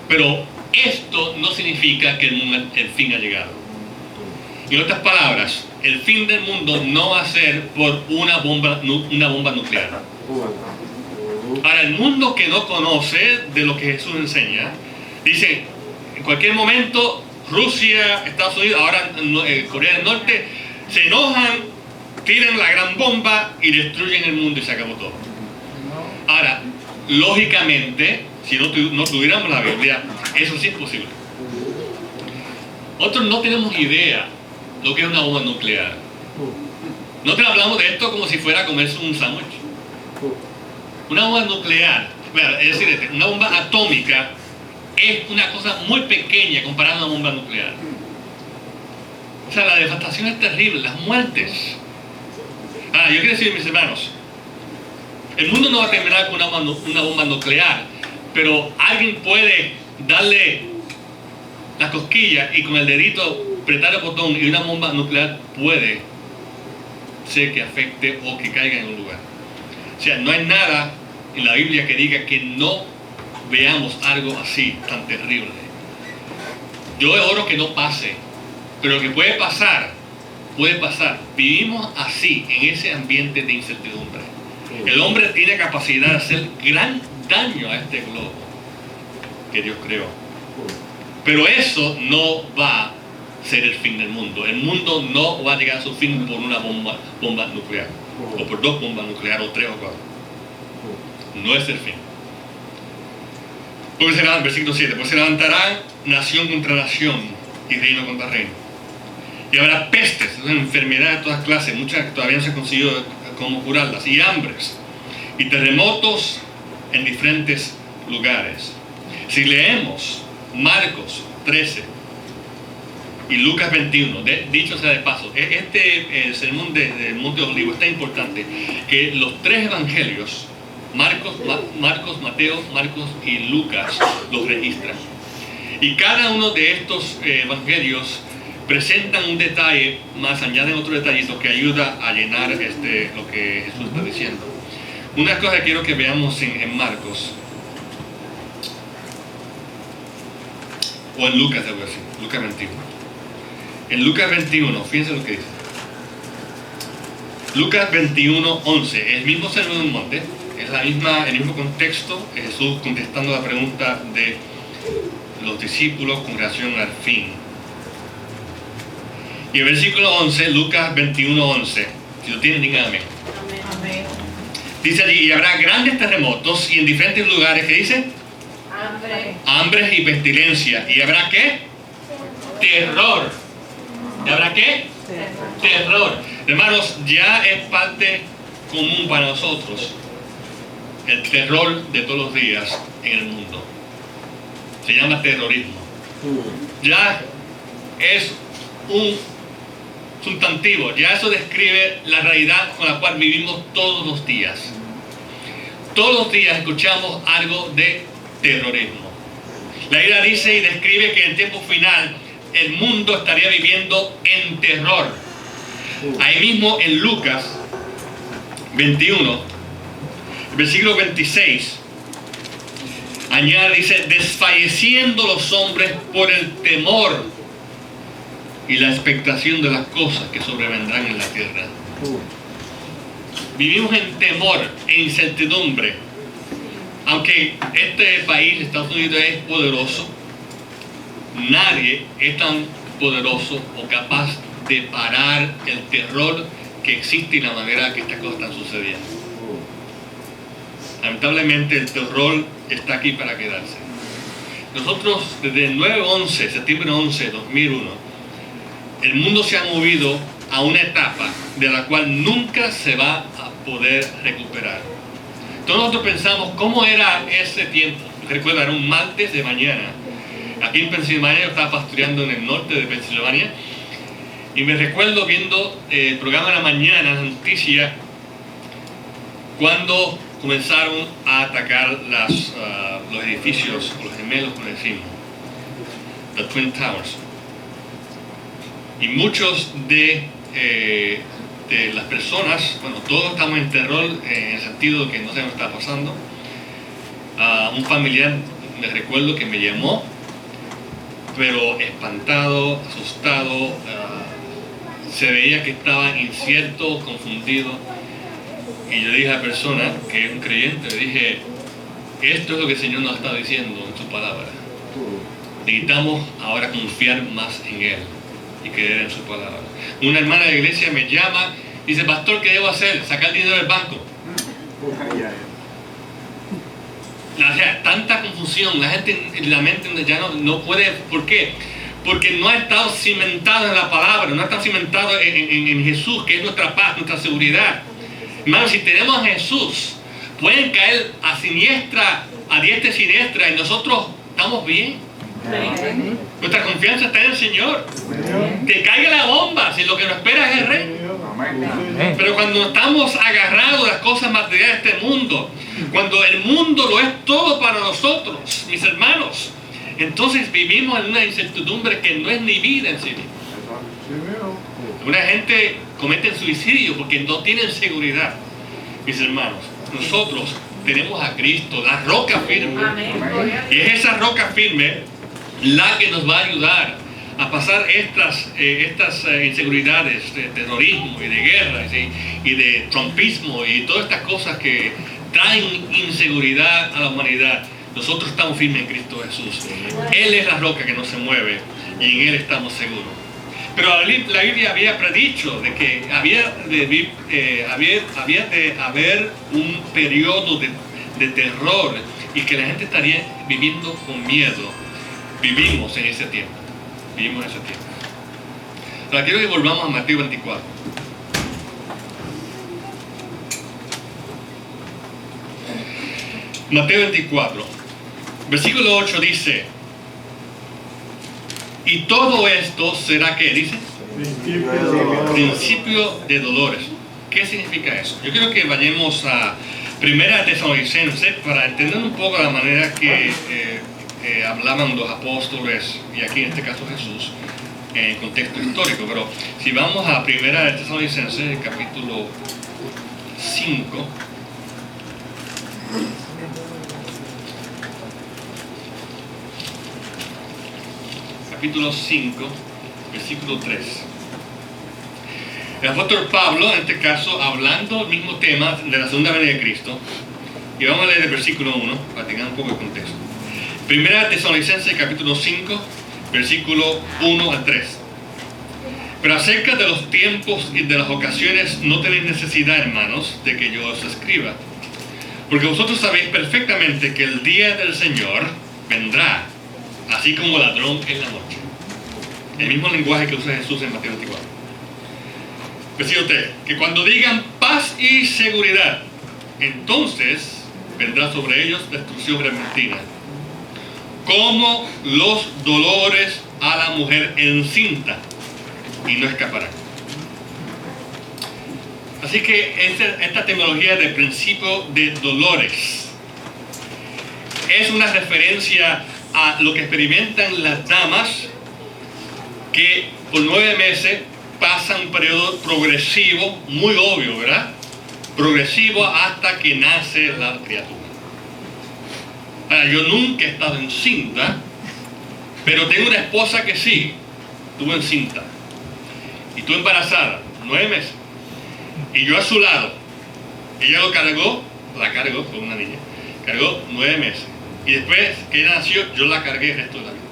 pero esto no significa que el fin ha llegado. En otras palabras, el fin del mundo no va a ser por una bomba nuclear. Para el mundo que no conoce de lo que Jesús enseña, dice, en cualquier momento Rusia, Estados Unidos, ahora Corea del Norte, se enojan, tiran la gran bomba y destruyen el mundo y se acabó todo. Ahora, lógicamente, si no tuviéramos la Biblia, eso sí es posible. Nosotros no tenemos idea lo que es una bomba nuclear. Nosotros hablamos de esto como si fuera a comerse un sándwich. Una bomba nuclear, es decir, una bomba atómica, es una cosa muy pequeña comparada a una bomba nuclear. O sea, la devastación es terrible, las muertes. Yo quiero decir, mis hermanos, el mundo no va a terminar con una bomba nuclear, pero alguien puede darle la cosquilla y con el dedito apretar el botón y una bomba nuclear puede ser que afecte o que caiga en un lugar. O sea, no hay nada en la Biblia que diga que no veamos algo así tan terrible. Yo oro que no pase, pero lo que puede pasar, puede pasar. Vivimos así, en ese ambiente de incertidumbre. El hombre tiene capacidad de hacer gran daño a este globo que Dios creó. Pero eso no va a ser el fin del mundo. El mundo no va a llegar a su fin por una bomba nuclear, o por 2 bombas nucleares, o 3 o 4. No es el fin. Porque versículo 7, pues se levantará nación contra nación y reino contra reino. Y habrá pestes, enfermedades de todas clases, muchas que todavía no se ha conseguido cómo curarlas, y hambres, y terremotos en diferentes lugares. Si leemos Marcos 13 y Lucas 21, dicho sea de paso, este sermón del Monte de Olivos es tan importante que los 3 evangelios, Marcos, Mateo, Marcos y Lucas, los registran. Y cada uno de estos evangelios presentan un detalle más, añaden otro detallito que ayuda a llenar lo que Jesús está diciendo. Una cosa que quiero que veamos en Marcos, o en Lucas, debo decir, Lucas 21. En Lucas 21, fíjense lo que dice. Lucas 21, 11, el mismo sermón del monte, es el mismo contexto, Jesús contestando la pregunta de los discípulos con relación al fin. Y el versículo 11, Lucas 21, 11, si lo tienen, digan amén. Amén. Dice allí, y habrá grandes terremotos y en diferentes lugares, ¿qué dice? Hambres y pestilencia. ¿Y habrá qué? Terror. ¿Y habrá qué? Terror. Hermanos, ya es parte común para nosotros el terror de todos los días en el mundo. Se llama terrorismo. Ya es un sustantivo, ya eso describe la realidad con la cual vivimos todos los días. todos los días escuchamos algo de terrorismo. La Biblia dice y describe que en el tiempo final el mundo estaría viviendo en terror. Ahí mismo en Lucas 21, versículo 26, añade, dice, desfalleciendo los hombres por el temor y la expectación de las cosas que sobrevendrán en la tierra. Vivimos en temor e incertidumbre. Aunque este país, Estados Unidos, es poderoso, nadie es tan poderoso o capaz de parar el terror que existe y la manera que estas cosas están sucediendo. Lamentablemente el terror está aquí para quedarse. Nosotros desde el 9/11, septiembre 11, 2001, el mundo se ha movido a una etapa de la cual nunca se va a poder recuperar. Entonces nosotros pensamos, ¿cómo era ese tiempo? Recuerdo, era un martes de mañana. Aquí en Pensilvania, yo estaba pastoreando en el norte de Pensilvania, y me recuerdo viendo el programa de la mañana, la noticia, cuando comenzaron a atacar los edificios, o los gemelos, como decimos, the Twin Towers. Y muchos de las personas, bueno, todos estamos en terror en el sentido de que no sabemos qué está pasando. Un familiar, me recuerdo que me llamó, pero espantado, asustado, se veía que estaba incierto, confundido. Y yo dije a la persona que es un creyente, le dije, esto es lo que el Señor nos está diciendo en su palabra. Necesitamos ahora confiar más en Él y creer en su palabra. Una hermana de la iglesia me llama y dice, pastor, ¿qué debo hacer? Sacar dinero del banco. O sea, tanta confusión, la gente en la mente ya no puede. ¿Por qué? Porque no ha estado cimentado en la palabra, no ha estado cimentado en Jesús, que es nuestra paz, nuestra seguridad. Hermanos, si tenemos a Jesús, pueden caer a diestra y siniestra, y nosotros estamos bien. Nuestra confianza está en el Señor. Que caiga la bomba, si lo que nos espera es el Rey. Pero cuando estamos agarrados a las cosas materiales de este mundo, cuando el mundo lo es todo para nosotros, mis hermanos, entonces vivimos en una incertidumbre que no es ni vida en sí misma. Alguna gente comete suicidio porque no tienen seguridad. Mis hermanos, nosotros tenemos a Cristo, la roca firme. Y es esa roca firme la que nos va a ayudar a pasar estas inseguridades de terrorismo y de guerra y de trumpismo y todas estas cosas que traen inseguridad a la humanidad. Nosotros estamos firmes en Cristo Jesús. Él es la roca que no se mueve y en Él estamos seguros. Pero la Biblia había predicho de que había de haber un periodo de terror y que la gente estaría viviendo con miedo. Vivimos en ese tiempo. Ahora quiero que volvamos a Mateo 24. Mateo 24, versículo 8 dice, y todo esto será, ¿qué dice? Principio de dolores. ¿Qué significa eso? Yo quiero que vayamos a Primera Tesalonicenses para entender un poco la manera que hablaban los apóstoles, y aquí en este caso Jesús, en contexto histórico. Pero si vamos a Primera Tesalonicenses, el capítulo 5, capítulo 5, versículo 3. El apóstol Pablo, en este caso, hablando del mismo tema de la segunda venida de Cristo, y vamos a leer el versículo 1 para tener un poco de contexto. Primera Tesalonicenses, capítulo 5, versículo 1 al 3. Pero acerca de los tiempos y de las ocasiones no tenéis necesidad, hermanos, de que yo os escriba, porque vosotros sabéis perfectamente que el día del Señor vendrá así como ladrón en la noche. El mismo lenguaje que usa Jesús en Mateo 24. Versículo 3. Que cuando digan paz y seguridad, entonces vendrá sobre ellos destrucción repentina, como los dolores a la mujer encinta, y no escaparán. Así que esta tecnología de principio de dolores es una referencia a lo que experimentan las damas que por 9 meses pasan un periodo progresivo, muy obvio, ¿verdad? Progresivo hasta que nace la criatura. Ahora, yo nunca he estado encinta, pero tengo una esposa que sí, estuvo encinta y estuvo embarazada, 9 meses. Y yo a su lado, ella la cargó con una niña, cargó 9 meses. Y después que ella nació, yo la cargué el resto de la vida.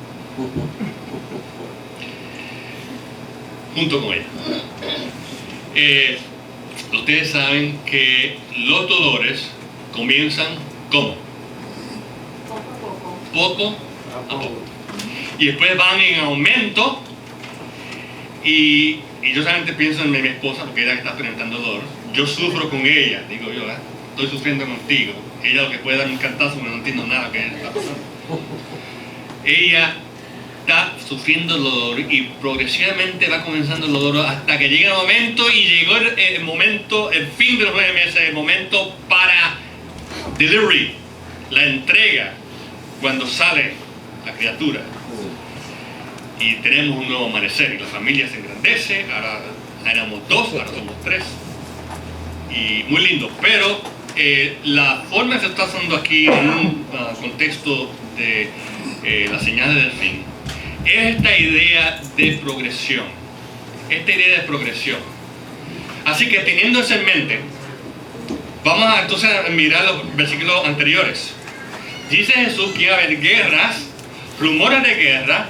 Junto con ella. Ustedes saben que los dolores comienzan ¿cómo? Poco a poco. Y después van en aumento. Y yo solamente pienso en mi esposa, porque ella está experimentando dolor. Yo sufro con ella, digo yo, estoy sufriendo contigo. Ella lo que puede dar un cantazo, pero no entiendo nada que está pasando. Ella está sufriendo el dolor y progresivamente va comenzando el dolor hasta que llega el momento, y llegó el momento, el fin de los 9 meses, el momento para delivery, la entrega, cuando sale la criatura. Y tenemos un nuevo amanecer y la familia se engrandece. Ahora éramos 2, ahora somos 3. Y muy lindo. Pero la forma que se está haciendo aquí en un contexto de las señales del fin es esta idea de progresión. Así que teniendo eso en mente, vamos a entonces a mirar los versículos anteriores. Dice Jesús que iba a haber guerras, rumores de guerra,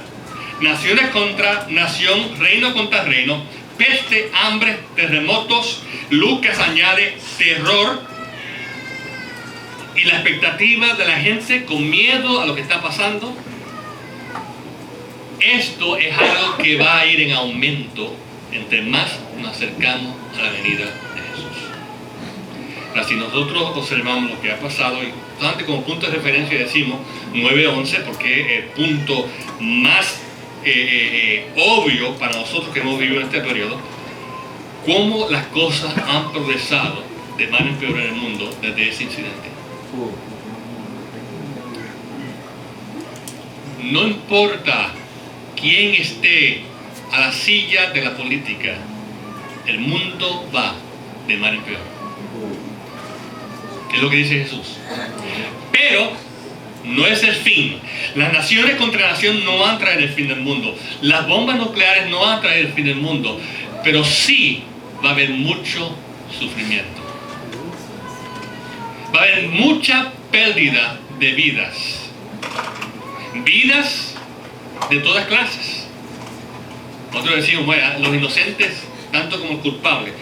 naciones contra nación, reino contra reino, peste, hambre, terremotos. Lucas añade terror y la expectativa de la gente con miedo a lo que está pasando. Esto es algo que va a ir en aumento entre más nos acercamos a la venida de Jesús. Ahora, si nosotros observamos lo que ha pasado, y solamente como punto de referencia decimos 9-11, porque es el punto más obvio para nosotros que hemos vivido en este periodo, cómo las cosas han progresado de mal en peor en el mundo desde ese incidente. No importa quién esté a la silla de la política, el mundo va de mal en peor. Es lo que dice Jesús. Pero no es el fin. Las naciones contra nación no van a traer el fin del mundo. Las bombas nucleares no van a traer el fin del mundo. Pero sí va a haber mucho sufrimiento. Va a haber mucha pérdida de vidas. Vidas de todas clases. Nosotros decimos, bueno, los inocentes, tanto como los culpables,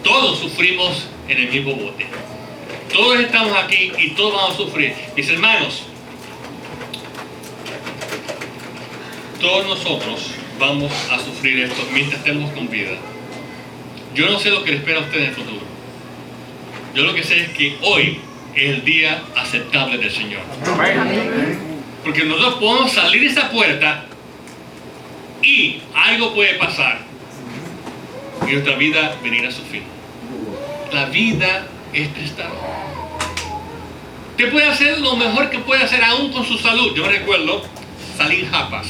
todos sufrimos en el mismo bote. Todos estamos aquí y todos vamos a sufrir. Mis hermanos, todos nosotros vamos a sufrir esto mientras estemos con vida. Yo no sé lo que le espera a usted en el futuro. Yo lo que sé es que hoy es el día aceptable del Señor. Porque nosotros podemos salir de esa puerta y algo puede pasar y nuestra vida venir a su fin. La vida es prestada. Usted puede hacer lo mejor que puede hacer aún con su salud. Yo me recuerdo Salim Japas,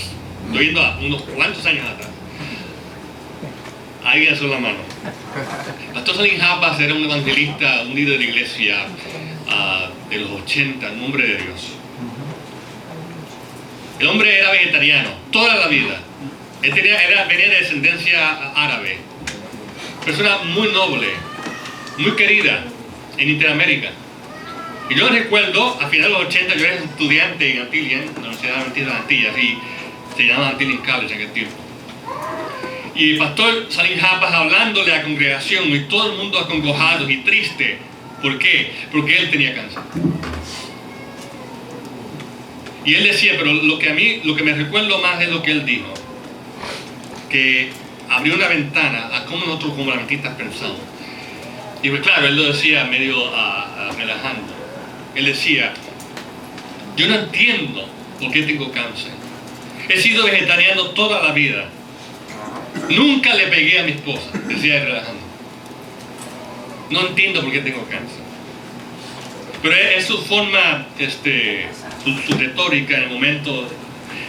estoy yendo a unos cuantos años atrás. Alguien alzó la mano. Pastor Salim Japas era un evangelista, un líder de la iglesia de los 80, en nombre de Dios. El hombre era vegetariano toda la vida. Él venía de descendencia árabe. Persona muy noble, muy querida en Interamérica. Y yo recuerdo, a finales de los 80, yo era estudiante en Antilles, en la Universidad de las Antillas, y se llamaba Antilles College en aquel tiempo. Y el pastor Salim Japas hablándole a la congregación, y todo el mundo acongojado y triste. ¿Por qué? Porque él tenía cáncer. Y él decía, pero lo que me recuerdo más es lo que él dijo, que abrió una ventana a cómo nosotros como adventistas pensamos. Y pues claro, él lo decía medio relajando. Él decía, yo no entiendo por qué tengo cáncer. He sido vegetariano toda la vida. Nunca le pegué a mi esposa, decía él relajando. No entiendo por qué tengo cáncer. Pero es su forma, su retórica en el momento,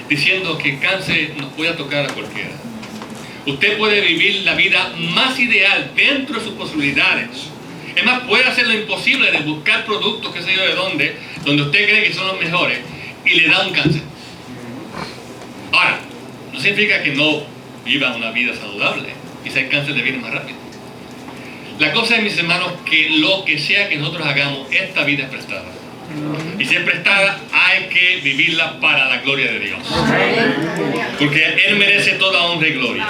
diciendo que el cáncer nos puede tocar a cualquiera. Usted puede vivir la vida más ideal dentro de sus posibilidades. Es más, puede hacer lo imposible de buscar productos, qué sé yo de dónde, donde usted cree que son los mejores, y le da un cáncer. Ahora, no significa que no viva una vida saludable. Quizá el cáncer le viene más rápido. La cosa es, mis hermanos, que lo que sea que nosotros hagamos, esta vida es prestada. Y si es prestada, hay que vivirla para la gloria de Dios. Porque Él merece toda honra y gloria.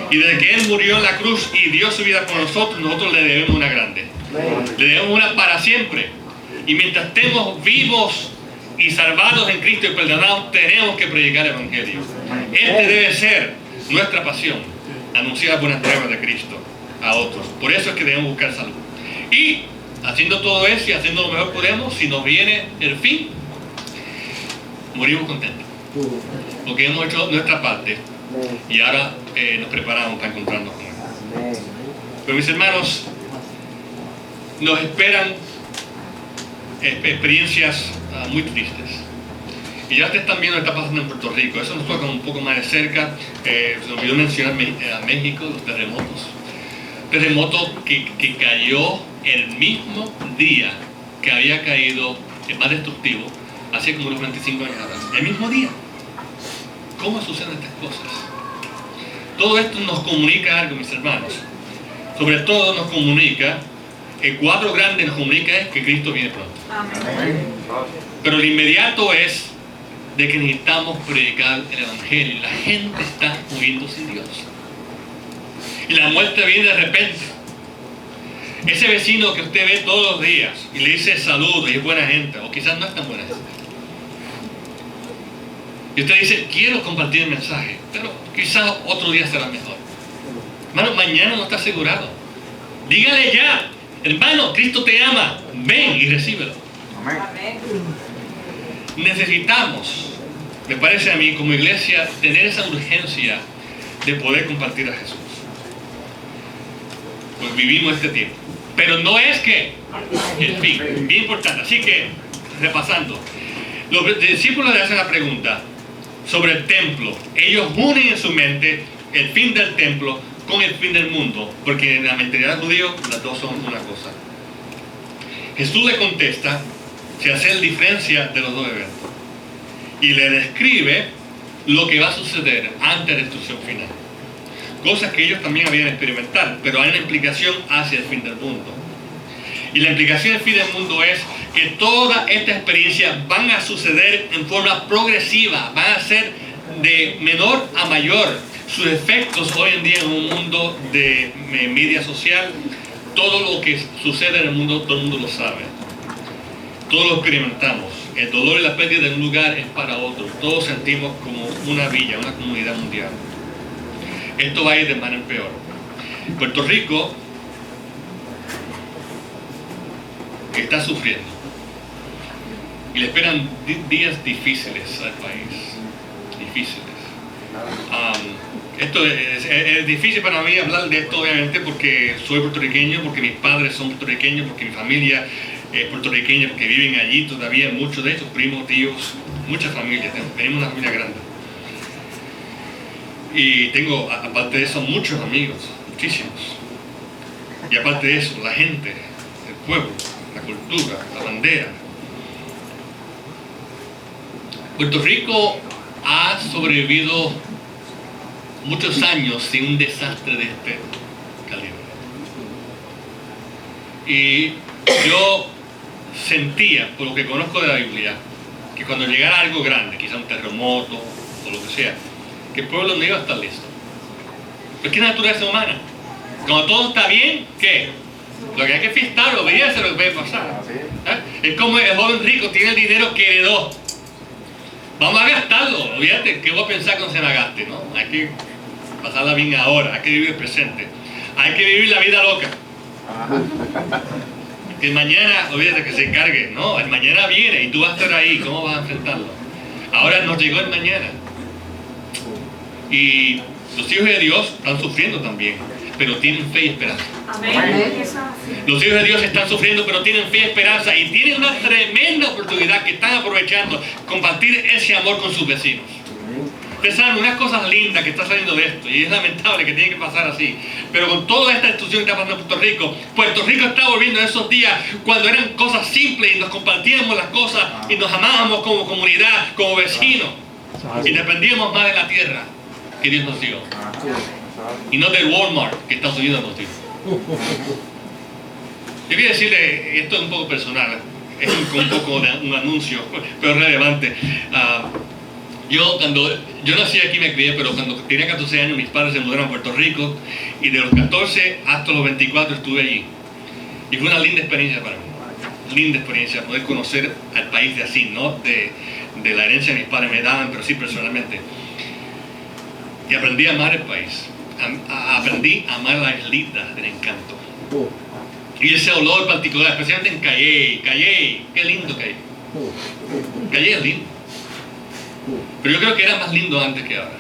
Y desde que Él murió en la cruz y dio su vida por nosotros, nosotros le debemos una grande. Le debemos una para siempre. Y mientras estemos vivos y salvados en Cristo y perdonados, tenemos que predicar el Evangelio. Este debe ser nuestra pasión, anunciar las buenas nuevas de Cristo a otros. Por eso es que debemos buscar salud. Y haciendo todo eso y haciendo lo mejor que podemos, si nos viene el fin, morimos contentos. Porque hemos hecho nuestra parte y ahora nos preparamos para encontrarnos con Él. Pero mis hermanos, nos esperan experiencias muy tristes. Y ya ustedes están viendo lo que está pasando en Puerto Rico. Eso nos toca un poco más de cerca. Se me olvidó mencionar a México, los terremotos. Terremoto que cayó el mismo día que había caído el más destructivo, hace como unos 25 años atrás. El mismo día. ¿Cómo suceden estas cosas? Todo esto nos comunica algo, mis hermanos. Sobre todo nos comunica, el cuadro grande nos comunica es que Cristo viene pronto. Amén. Pero lo inmediato es de que necesitamos predicar el Evangelio. La gente está muriendo sin Dios. Y la muerte viene de repente. Ese vecino que usted ve todos los días y le dice saludos y es buena gente, o quizás no es tan buena gente. Y usted dice, quiero compartir el mensaje, pero quizás otro día será mejor. Hermano, mañana no está asegurado. Dígale ya, hermano, Cristo te ama, ven y recíbelo. Amén. Necesitamos, me parece a mí, como iglesia, tener esa urgencia de poder compartir a Jesús. Pues vivimos este tiempo. Pero no es que el fin, bien importante. Así que, repasando, los discípulos le hacen la pregunta sobre el templo. Ellos unen en su mente el fin del templo con el fin del mundo, porque en la mentalidad judía las dos son una cosa. Jesús le contesta, se hace diferencia de los dos eventos y le describe lo que va a suceder antes de la destrucción final. Cosas que ellos también habían experimentado, pero hay una implicación hacia el fin del mundo. Y la implicación del fin del mundo es que todas estas experiencias van a suceder en forma progresiva, van a ser de menor a mayor. Sus efectos hoy en día en un mundo de media social, todo lo que sucede en el mundo, todo el mundo lo sabe. Todos lo experimentamos. El dolor y la pérdida de un lugar es para otro. Todos sentimos como una villa, una comunidad mundial. Esto va a ir de mal en peor. Puerto Rico está sufriendo y le esperan días difíciles al país. Difíciles. Esto es difícil para mí hablar de esto, obviamente, porque soy puertorriqueño, porque mis padres son puertorriqueños, porque mi familia es puertorriqueña, porque viven allí todavía muchos de ellos, primos, tíos, muchas familias. Tenemos una familia grande. Y tengo, aparte de eso, muchos amigos, muchísimos. Y aparte de eso, la gente, el pueblo, la cultura, la bandera. Puerto Rico ha sobrevivido muchos años sin un desastre de este calibre. Y yo sentía, por lo que conozco de la Biblia, que cuando llegara algo grande, quizá un terremoto o lo que sea, que el pueblo no iba a estar listo. Pero es que es naturaleza humana. Cuando todo está bien, ¿qué? Lo que hay que fiestar, obedece lo que puede pasar. ¿Eh? Es como el joven rico tiene el dinero que heredó. Vamos a gastarlo, olvídate, ¿qué voy a pensar cuando se me gaste? ¿No? Hay que pasarla bien ahora, hay que vivir el presente. Hay que vivir la vida loca. Que el mañana, olvídate que se encargue. No, el mañana viene y tú vas a estar ahí, ¿cómo vas a enfrentarlo? Ahora nos llegó el mañana. Y Los hijos de Dios están sufriendo también, pero tienen fe y esperanza. Amén. Los hijos de Dios están sufriendo, pero tienen fe y esperanza y tienen una tremenda oportunidad que están aprovechando, compartir ese amor con sus vecinos. Ustedes saben unas cosas lindas que está saliendo de esto, y es lamentable que tiene que pasar así, pero con toda esta destrucción que está pasando en Puerto Rico está volviendo a esos días cuando eran cosas simples y nos compartíamos las cosas y nos amábamos como comunidad, como vecinos, y dependíamos más de la tierra que Dios nos dio, y no del Walmart que Estados Unidos nos dio. Yo quiero decirle, esto es un poco personal, es un poco de un anuncio, pero relevante. Yo nací aquí y me crié, pero cuando tenía 14 años mis padres se mudaron a Puerto Rico y de los 14 hasta los 24 estuve allí. Y fue una linda experiencia para mí. Linda experiencia poder conocer al país de así, no de la herencia que mis padres me daban, pero sí personalmente. Y aprendí a amar el país. Aprendí a amar la islita del Encanto. Y ese olor particular, especialmente en Cayey, qué lindo Cayey. Cayey es lindo. Pero yo creo que era más lindo antes que ahora.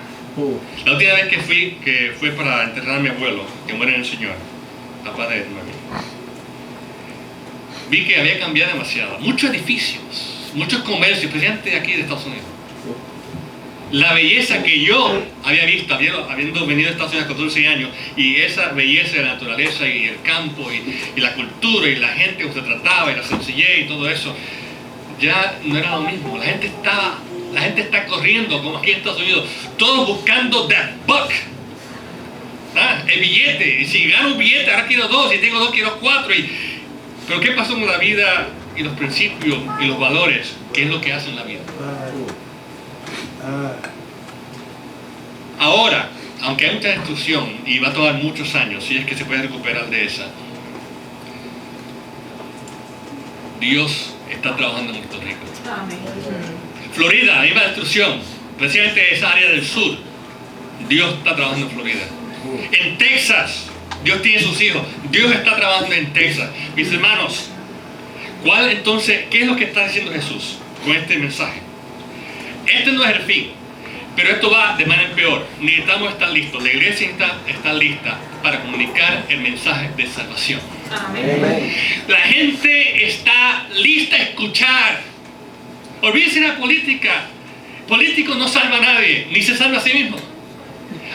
La última vez que fui, que fue para enterrar a mi abuelo, que muere en el Señor, papá de Noemí, vi que había cambiado demasiado. Muchos edificios, muchos comercios, especialmente aquí de Estados Unidos. La belleza que yo había visto, habiendo venido a Estados Unidos a 14 años, y esa belleza de la naturaleza y el campo y la cultura y la gente que se trataba y la sencillez y todo eso, ya no era lo mismo. La gente está corriendo, como aquí en Estados Unidos, todos buscando that buck, el billete. Y si gano un billete, ahora quiero dos, si tengo dos, quiero cuatro. Pero ¿qué pasó con la vida y los principios y los valores? ¿Qué es lo que hacen la vida? Ahora, aunque hay mucha destrucción y va a tomar muchos años, si es que se puede recuperar de esa, Dios está trabajando en Puerto Rico. Florida, hay más destrucción, especialmente esa área del sur. Dios está trabajando en Florida. En Texas, Dios tiene sus hijos. Dios está trabajando en Texas. Mis hermanos, ¿qué es lo que está diciendo Jesús con este mensaje? Este no es el fin, pero esto va de manera peor. Necesitamos estar listos. La iglesia está lista para comunicar el mensaje de salvación. Amén. La gente está lista a escuchar. Olvídense de la política. Político no salva a nadie, ni se salva a sí mismo.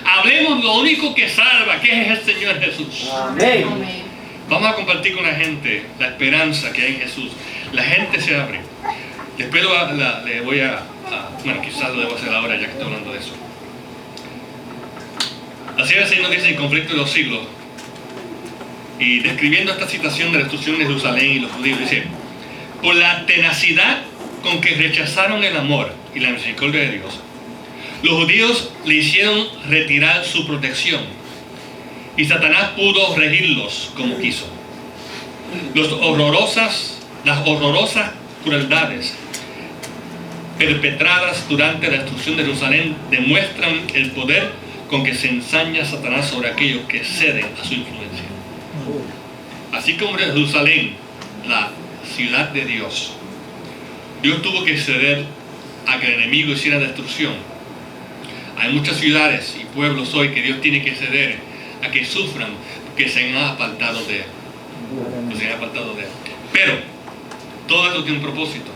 Hablemos lo único que salva, que es el Señor Jesús. Amén. Vamos a compartir con la gente la esperanza que hay en Jesús. La gente se abre. Después le voy bueno, quizás lo debo hacer ahora ya que estoy hablando de eso. La Sierra nos dice el conflicto de los siglos, y describiendo esta situación de la destrucción de Jerusalén y los judíos, dice: por la tenacidad con que rechazaron el amor y la misericordia de Dios, los judíos le hicieron retirar su protección, y Satanás pudo regirlos como quiso. Las horrorosas crueldades perpetradas durante la destrucción de Jerusalén demuestran el poder con que se ensaña Satanás sobre aquellos que ceden a su influencia. Así como en Jerusalén, la ciudad de Dios, Dios tuvo que ceder a que el enemigo hiciera destrucción. Hay muchas ciudades y pueblos hoy que Dios tiene que ceder a que sufran, que se han apartado de Él. Pero todo esto tiene un propósito.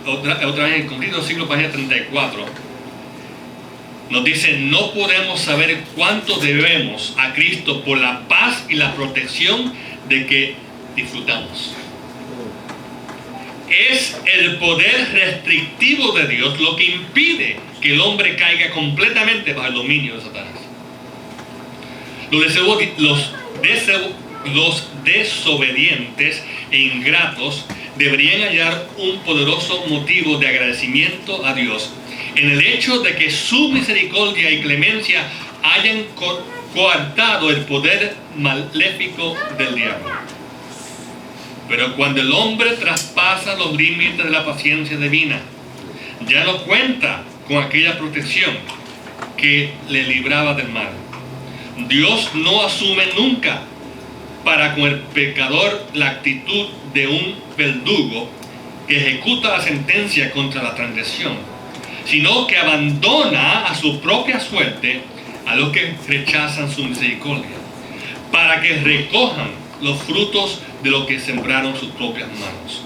Otra vez en el conflicto del siglo, página 34, nos dice: no podemos saber cuánto debemos a Cristo por la paz y la protección de que disfrutamos. Es el poder restrictivo de Dios lo que impide que el hombre caiga completamente bajo el dominio de Satanás. Los desobedientes e ingratos deberían hallar un poderoso motivo de agradecimiento a Dios en el hecho de que su misericordia y clemencia hayan coartado el poder maléfico del diablo. Pero cuando el hombre traspasa los límites de la paciencia divina, ya no cuenta con aquella protección que le libraba del mal. Dios no asume nunca para con el pecador la actitud de un verdugo que ejecuta la sentencia contra la transgresión, sino que abandona a su propia suerte a los que rechazan su misericordia, para que recojan los frutos de lo que sembraron sus propias manos.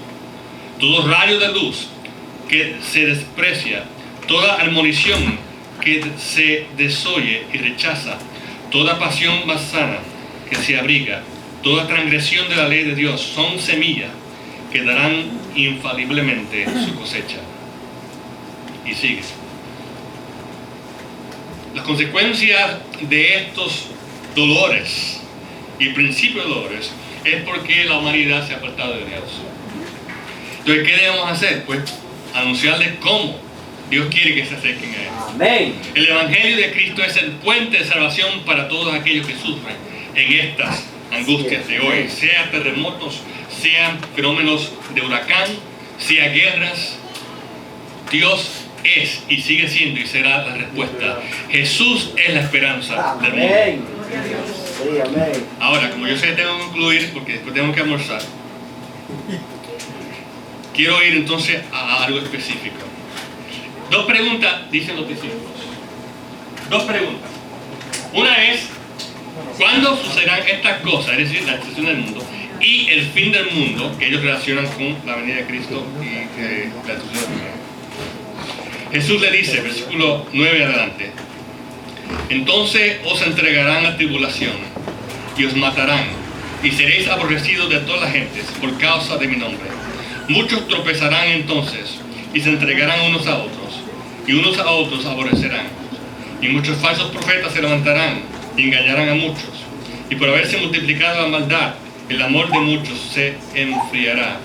Todo rayo de luz que se desprecia, toda admonición que se desoye y rechaza, toda pasión más sana que se abriga, toda transgresión de la ley de Dios son semillas que darán infaliblemente su cosecha. Y sigue. Las consecuencias de estos dolores y principios de dolores es porque la humanidad se ha apartado de Dios. Entonces, ¿qué debemos hacer? Pues anunciarles cómo Dios quiere que se acerquen a Él. Amén. El Evangelio de Cristo es el puente de salvación para todos aquellos que sufren en estas angustias de hoy, sean terremotos, sean fenómenos de huracán, sean guerras. Dios es y sigue siendo y será la respuesta. Jesús es la esperanza del mundo. Amén. Sí, amén. Ahora, como yo sé que tengo que concluir porque después tengo que almorzar, quiero ir entonces a algo específico. Dos preguntas dicen los discípulos. Dos preguntas. Una es, ¿cuándo sucederán estas cosas? Es decir, la destrucción del mundo y el fin del mundo, que ellos relacionan con la venida de Cristo y la destrucción del mundo. Jesús le dice, versículo 9 adelante: entonces os entregarán a tribulación y os matarán, y seréis aborrecidos de todas las gentes por causa de mi nombre. Muchos tropezarán entonces y se entregarán unos a otros, y unos a otros aborrecerán. Y muchos falsos profetas se levantarán y engañarán a muchos. Y por haberse multiplicado la maldad, el amor de muchos se enfriará.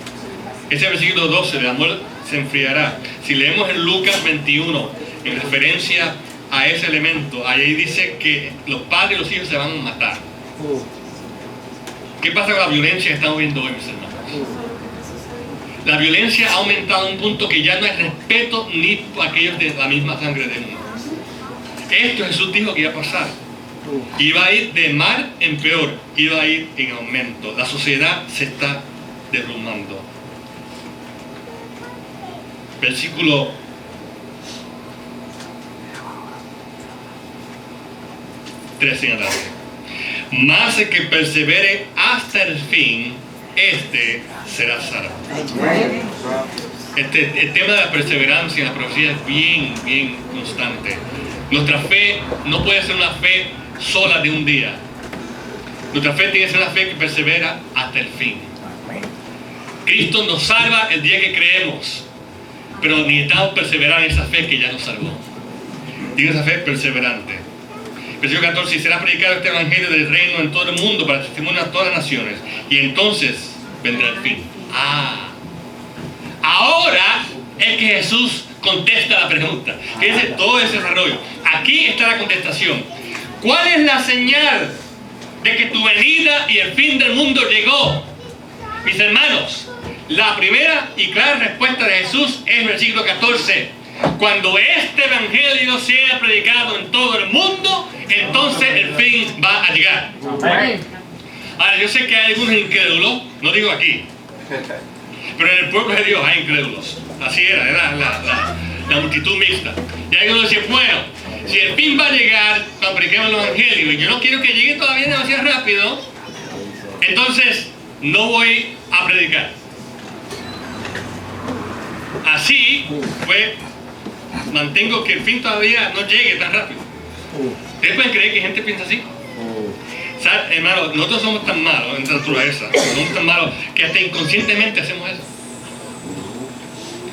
Ese versículo 12, el amor se enfriará. Si leemos en Lucas 21, en referencia a ese elemento, ahí dice que los padres y los hijos se van a matar. ¿Qué pasa con la violencia que estamos viendo hoy, mis hermanos? La violencia ha aumentado a un punto que ya no hay respeto ni por aquellos de la misma sangre de uno. Esto Jesús dijo que iba a pasar. Iba a ir de mal en peor, iba a ir en aumento. La sociedad se está derrumbando. Versículo 13 en adelante. Más el que persevere hasta el fin, este será salvo. El tema de la perseverancia en la profecía es bien constante. Nuestra fe no puede ser una fe sola de un día. Nuestra fe tiene que ser una fe que persevera hasta el fin. Cristo nos salva el día que creemos, pero necesitamos perseverar en esa fe que ya nos salvó. Digo, esa fe perseverante. Versículo 14: y será predicado este evangelio del reino en todo el mundo para testimonio a todas las naciones, y entonces vendrá el fin. Ahora es que Jesús contesta la pregunta. Fíjense todo ese desarrollo. Aquí está la contestación. ¿Cuál es la señal de que tu venida y el fin del mundo llegó? Mis hermanos, la primera y clara respuesta de Jesús es versículo 14. Cuando este evangelio sea predicado en todo el mundo, entonces el fin va a llegar. Amén. Ahora, yo sé que hay algunos incrédulos, no digo aquí, pero en el pueblo de Dios hay incrédulos. Así era la multitud mixta. Y hay algunos que dicen, bueno, si el fin va a llegar cuando prediquemos el evangelio y yo no quiero que llegue todavía demasiado rápido, entonces no voy a predicar. Así, pues, mantengo que el fin todavía no llegue tan rápido. ¿Ustedes pueden creer que gente piensa así? ¿Sabes, hermano? Nosotros somos tan malos en naturaleza, somos tan malos que hasta inconscientemente hacemos eso.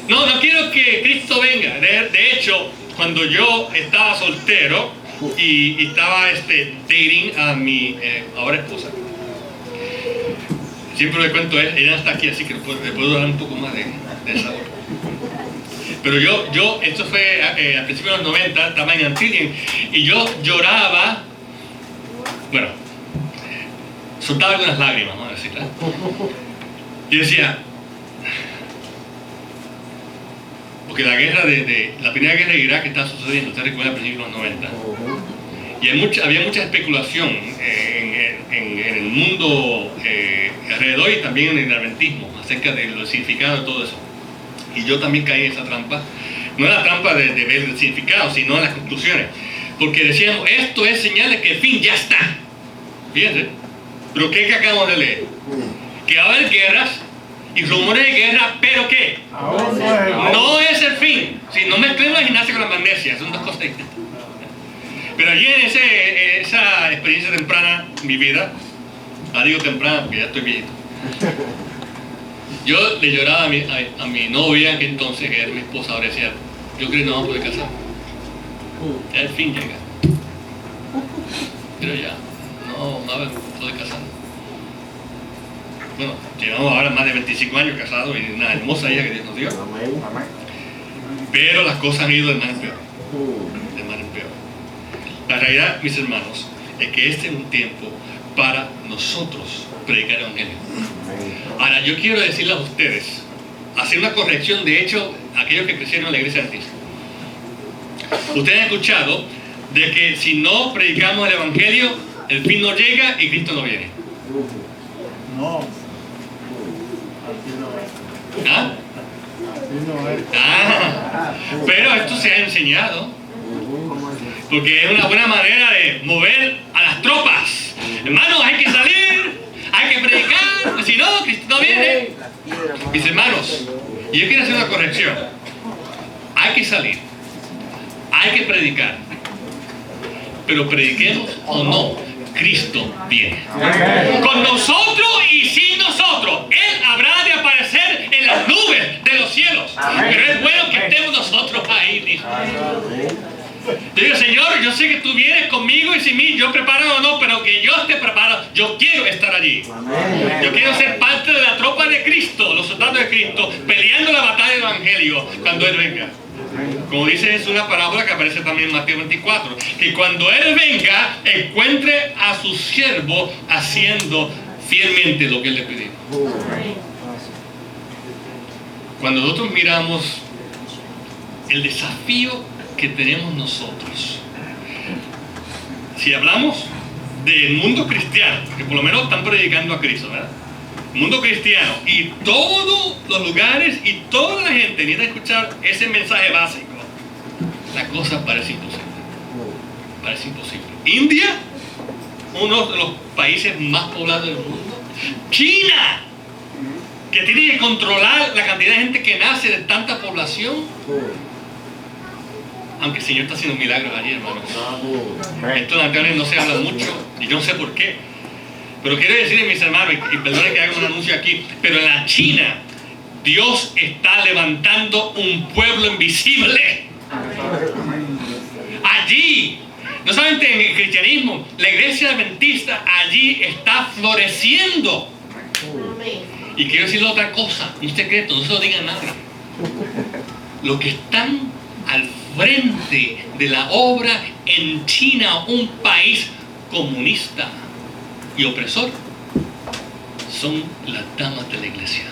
No quiero que Cristo venga. De hecho, cuando yo estaba soltero y estaba dating a mi ahora esposa, siempre le cuento, ella está aquí, así que le puedo dar un poco más de sabor. Pero esto fue al principio de los 90, estaba en Antilles, y yo lloraba, bueno, soltaba algunas lágrimas, vamos a decirla. Y decía, porque la guerra la primera guerra de Irak estaba sucediendo, usted recuerda, al principio de los 90. Y había mucha especulación en el mundo alrededor y también en el adventismo acerca del significado de todo eso. Y yo también caí en esa trampa. No la trampa de ver el significado, sino en las conclusiones. Porque decíamos, esto es señal de que el fin ya está. Fíjense. Pero ¿qué que acabamos de leer? Que va a haber guerras y rumores de guerra, pero ¿qué? No es el fin. Si no mezclemos la gimnasia con la magnesia, son dos cosas distintas. Pero allí en esa experiencia temprana en mi vida, digo temprana porque ya estoy viejito, yo le lloraba a mi novia, que entonces, que era mi esposa, ahora decía, yo creo que no vamos a poder casar. Ya el fin llega. Pero ya, no va a haber poder casar. Bueno, llevamos ahora más de 25 años casados y una hermosa hija que Dios nos dio. Pero las cosas han ido de mal en peor. De mal en peor. La realidad, mis hermanos, es que este es un tiempo para nosotros predicar el Evangelio. Ahora, yo quiero decirles a ustedes, hacer una corrección, de hecho, aquellos que crecieron en la iglesia adventista. Ustedes han escuchado de que si no predicamos el Evangelio, el fin no llega y Cristo no viene. No. ¿Ah? Pero esto se ha enseñado. Porque es una buena manera de mover a las tropas. Hermanos, hay que salir, hay que predicar, si no, Cristo no viene. Mis hermanos, y yo quiero hacer una corrección. Hay que salir, hay que predicar, pero prediquemos o no, Cristo viene. Con nosotros y sin nosotros. Él habrá de aparecer en las nubes de los cielos. Pero es bueno que estemos nosotros ahí, dijo. Yo digo, Señor, yo sé que tú vienes conmigo y sin mí, yo preparo o no, pero que yo esté preparado, yo quiero estar allí. Yo quiero ser parte de la tropa de Cristo, los soldados de Cristo, peleando la batalla del Evangelio cuando Él venga. Como dice, es una parábola que aparece también en Mateo 24, que cuando Él venga, encuentre a su siervo haciendo fielmente lo que Él le pidió. Cuando nosotros miramos el desafío que tenemos nosotros, si hablamos del mundo cristiano, que por lo menos están predicando a Cristo, ¿verdad? Mundo cristiano, y todos los lugares y toda la gente necesita escuchar ese mensaje básico, la cosa parece imposible. Parece imposible. India, uno de los países más poblados del mundo. China, que tiene que controlar la cantidad de gente que nace de tanta población. Aunque el Señor está haciendo milagros allí, hermanos. Esto en Antonio no se habla mucho, y yo no sé por qué. Pero quiero decirles, mis hermanos, y perdonen que haga un anuncio aquí, pero en la China, Dios está levantando un pueblo invisible. Allí, no solamente en el cristianismo, la iglesia adventista allí está floreciendo. Y quiero decirle otra cosa, un secreto, no se lo digan a nadie. Los que están al frente de la obra en China, un país comunista y opresor, son las damas de la iglesia.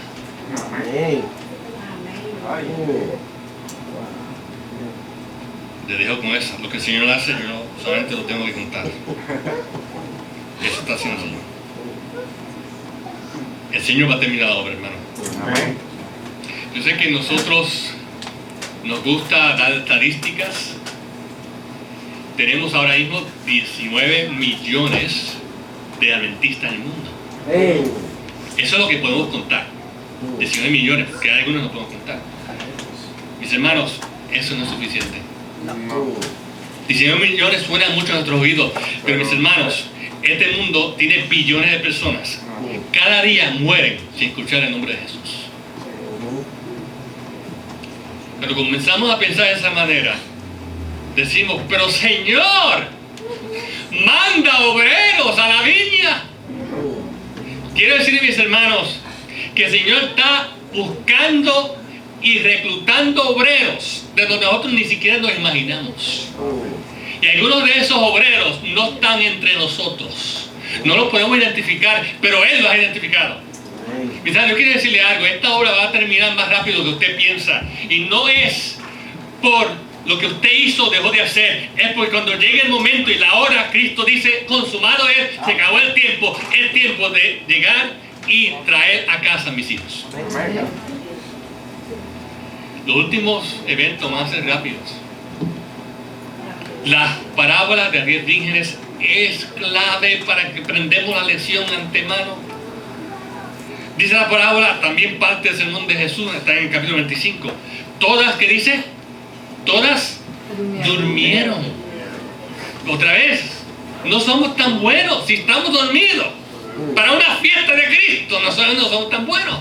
Le dejo con eso. Lo que el Señor hace, yo solamente lo tengo que contar. Eso está haciendo el Señor. El Señor va a terminar la obra, hermano. Yo sé que nosotros nos gusta dar estadísticas. Tenemos ahora mismo 19 millones de adventistas en el mundo. Eso es lo que podemos contar. 19 millones, porque hay algunos no podemos contar. Mis hermanos, eso no es suficiente. 19 millones suena mucho a nuestros oídos, pero mis hermanos, este mundo tiene billones de personas. Cada día mueren sin escuchar el nombre de Jesús. Pero comenzamos a pensar de esa manera. Decimos, pero Señor, manda obreros a la viña. Quiero decirle, mis hermanos, que el Señor está buscando y reclutando obreros de donde nosotros ni siquiera nos imaginamos. Y algunos de esos obreros no están entre nosotros. No los podemos identificar, pero Él los ha identificado. Mis hermanos, yo quiero decirle algo. Esta obra va a terminar más rápido de lo que usted piensa. Y no es por lo que usted hizo o dejó de hacer. Es porque cuando llegue el momento y la hora, Cristo dice, consumado es, se acabó el tiempo de llegar y traer a casa a mis hijos. Los últimos eventos más rápidos. La parábola de las 10 vírgenes es clave para que aprendamos la lección antemano. Dice la parábola, también parte del sermón de Jesús, está en el capítulo 25. Todas, ¿qué dice? Todas durmieron. Otra vez, no somos tan buenos si estamos dormidos. Para una fiesta de Cristo no somos tan buenos.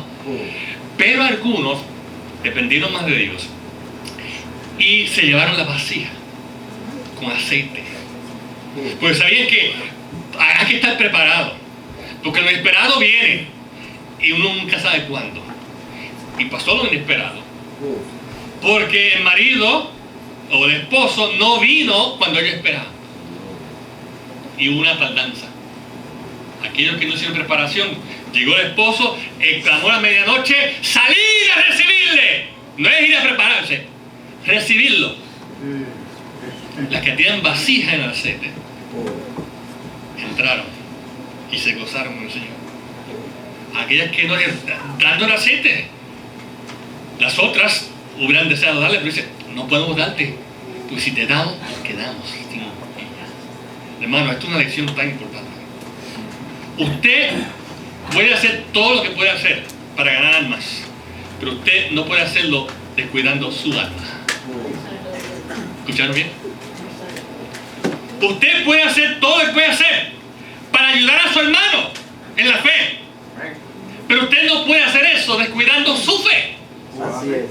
Pero algunos dependieron más de Dios y se llevaron la vasija con aceite, pues sabían que hay que estar preparado, porque lo inesperado viene y uno nunca sabe cuándo. Y pasó lo inesperado, porque el marido o el esposo no vino cuando ellos esperaban y hubo una tardanza. Aquellos que no hicieron preparación, llegó el esposo, exclamó a medianoche, ¡salir a recibirle! No es ir a prepararse, recibirlo. Las que tenían vasija en el aceite entraron y se gozaron con el Señor. Aquellas que no dando el aceite, las otras hubieran deseado darle, pero dice, no podemos darte, pues si te damos, nos quedamos sin ella. Hermano, esto es una lección tan importante. Usted puede hacer todo lo que puede hacer para ganar almas, pero usted no puede hacerlo descuidando su alma. ¿Escucharon bien? Usted puede hacer todo lo que puede hacer para ayudar a su hermano en la fe, pero usted no puede hacer eso descuidando su fe. Así es.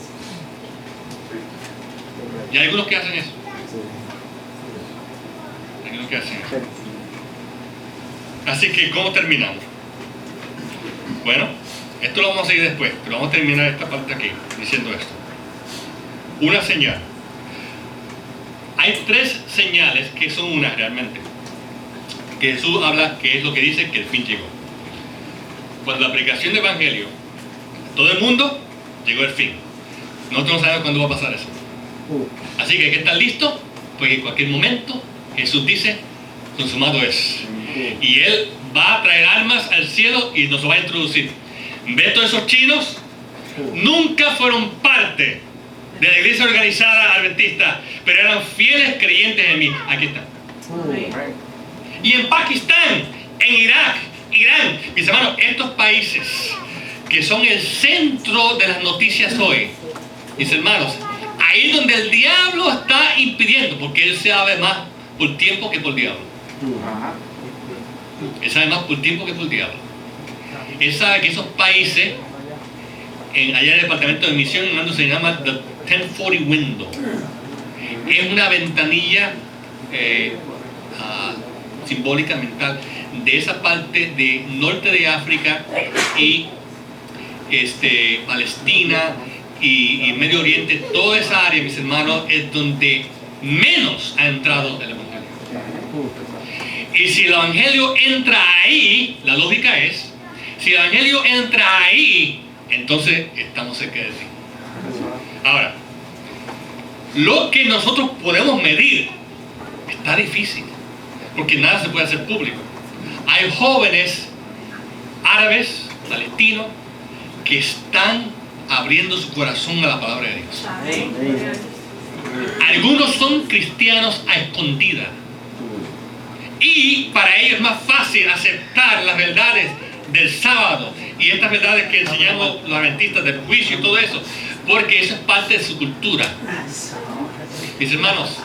Y hay algunos que hacen eso. Hay algunos que hacen eso. Así que, ¿cómo terminamos? Bueno, esto lo vamos a seguir después, pero vamos a terminar esta parte aquí diciendo esto. Una señal. Hay 3 señales que son una realmente. Que Jesús habla, que es lo que dice que el fin llegó. Cuando la predicación del Evangelio, todo el mundo, llegó el fin. Nosotros no sabemos cuándo va a pasar eso. Así que hay que estar listo, porque en cualquier momento Jesús dice, consumado es. Y Él va a traer almas al cielo y nos va a introducir. ¿Ves todos esos chinos? Nunca fueron parte de la iglesia organizada adventista, pero eran fieles creyentes en mí. Aquí están. Y en Pakistán, en Irak, Irán, mis hermanos, estos países que son el centro de las noticias hoy, mis hermanos, ahí es donde el diablo está impidiendo, porque él sabe más por tiempo que por diablo. Él sabe más por tiempo que por diablo. Él sabe que esos países, allá en el departamento de misión, se llama The 1040 Window. Es una ventanilla simbólica, mental, de esa parte de norte de África y Palestina y Medio Oriente. Toda esa área, mis hermanos, es donde menos ha entrado el Evangelio. Y si el Evangelio entra ahí, la lógica es, si el Evangelio entra ahí, entonces estamos cerca del fin. Ahora, lo que nosotros podemos medir está difícil, porque nada se puede hacer público. Hay jóvenes árabes, palestinos, que están abriendo su corazón a la palabra de Dios. Algunos son cristianos a escondidas, y para ellos es más fácil aceptar las verdades del sábado y estas verdades que enseñamos los adventistas del juicio y todo eso, porque eso es parte de su cultura. Mis hermanos,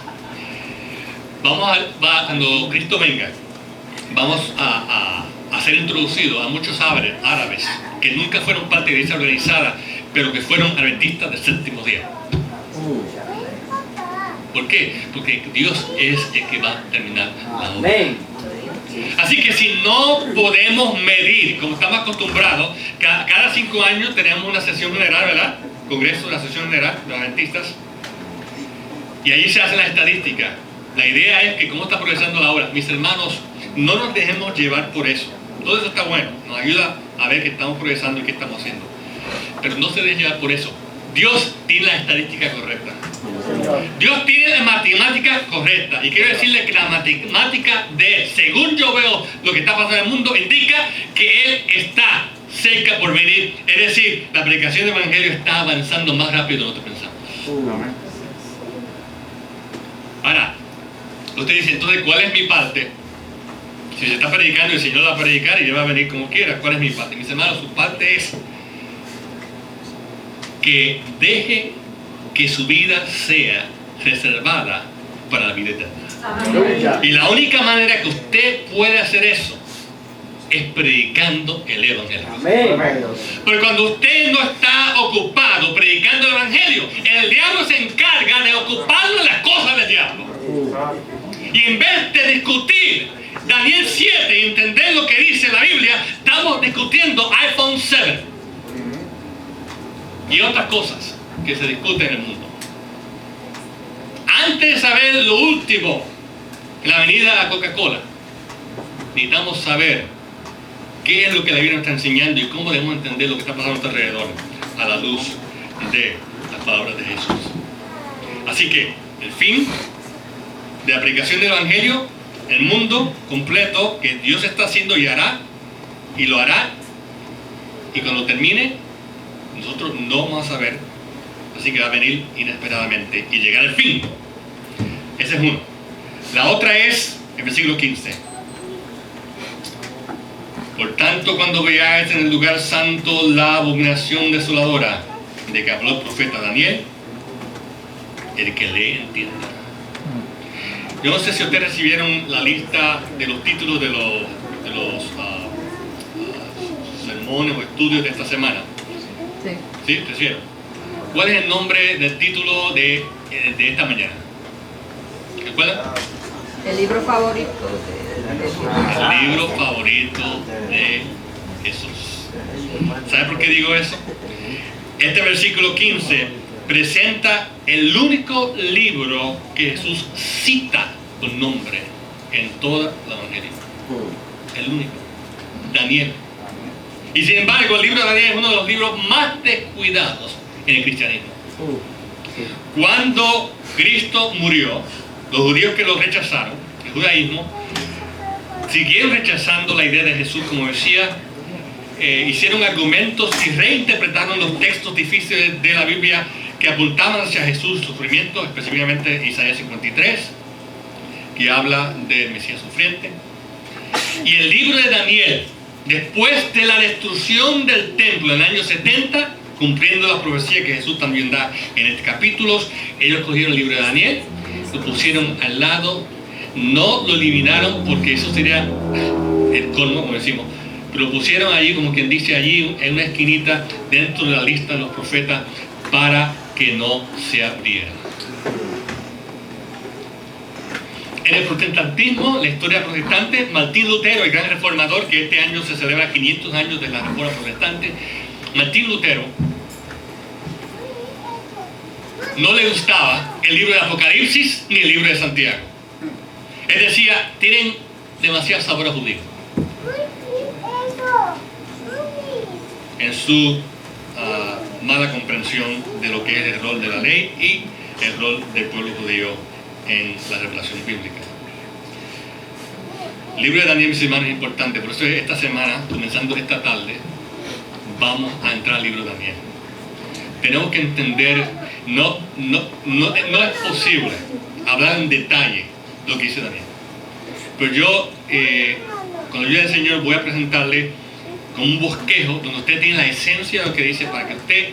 cuando Cristo venga, vamos a ser introducidos a muchos árabes que nunca fueron parte de la iglesia organizada, pero que fueron adventistas del séptimo día. ¿Por qué? Porque Dios es el que va a terminar la obra. Así que si no podemos medir, como estamos acostumbrados, cada 5 años tenemos una sesión general, ¿verdad? Congreso de la sesión general de los adventistas, y allí se hacen las estadísticas. La idea es que cómo está progresando la obra. Mis hermanos, no nos dejemos llevar por eso. Todo eso está bueno, nos ayuda a ver que estamos progresando y qué estamos haciendo, pero no se dejen llevar por eso. Dios tiene la estadística correcta. Dios tiene la matemática correcta. Y quiero decirle que la matemática de, según yo veo lo que está pasando en el mundo, indica que Él está cerca por venir. Es decir, la predicación del Evangelio está avanzando más rápido de lo que pensamos. Ahora, usted dice, entonces, ¿cuál es mi parte? Si se está predicando, el Señor va a predicar y Él va a venir como quiera. ¿Cuál es mi parte? Mis hermanos, su parte es que deje que su vida sea reservada para la vida eterna. Y la única manera que usted puede hacer eso es predicando el Evangelio. Porque cuando usted no está ocupado predicando el Evangelio, el diablo se encarga de ocuparlo en las cosas del diablo. Y en vez de discutir Daniel 7 y entender lo que dice la Biblia, estamos discutiendo iPhone 7 y otras cosas que se discuten en el mundo. Antes de saber lo último en la avenida Coca-Cola, necesitamos saber qué es lo que la Biblia nos está enseñando y cómo debemos entender lo que está pasando a nuestro alrededor a la luz de las palabras de Jesús. Así que el fin de la predicación del Evangelio, el mundo completo que Dios está haciendo y hará, y lo hará, y cuando termine nosotros no vamos a saber, así que va a venir inesperadamente y llegar al fin. Ese es uno. La otra es el versículo 15. Por tanto, cuando veáis en el lugar santo la abominación desoladora de que habló el profeta Daniel, el que lee entienda. Yo no sé si ustedes recibieron la lista de los títulos de los sermones o estudios de esta semana. Sí. ¿Sí? ¿Recibieron? ¿Cuál es el nombre del título de esta mañana? ¿Recuerdan? El libro favorito El libro favorito de Jesús. ¿Sabe por qué digo eso? Este versículo 15 presenta el único libro que Jesús cita con nombre en toda la Evangelio. El único. Daniel. Y sin embargo, el libro de Daniel es uno de los libros más descuidados en el cristianismo. Cuando Cristo murió, los judíos que lo rechazaron, el judaísmo, siguieron rechazando la idea de Jesús como decía, hicieron argumentos y reinterpretaron los textos difíciles de la Biblia que apuntaban hacia Jesús, su sufrimiento, específicamente Isaías 53, que habla del Mesías sufriente. Y el libro de Daniel, después de la destrucción del templo en el año 70, cumpliendo la profecía que Jesús también da en este capítulo, ellos cogieron el libro de Daniel, lo pusieron al lado, no lo eliminaron porque eso sería el colmo, como decimos, pero lo pusieron allí, como quien dice, allí en una esquinita dentro de la lista de los profetas para que no se abriera. En el protestantismo, la historia protestante, Martín Lutero, el gran reformador, que este año se celebra 500 años de la reforma protestante, Martín Lutero no le gustaba el libro de Apocalipsis ni el libro de Santiago. Él decía, tienen demasiado sabor a judío en su mala comprensión de lo que es el rol de la ley y el rol del pueblo judío en la revelación bíblica. El libro de Daniel, mis hermanos, es importante, por eso esta semana, comenzando esta tarde, vamos a entrar al libro de Daniel. Tenemos que entender, no es posible hablar en detalle lo que dice Daniel. Pero yo, con la ayuda del Señor, voy a presentarle con un bosquejo donde usted tiene la esencia de lo que dice para que usted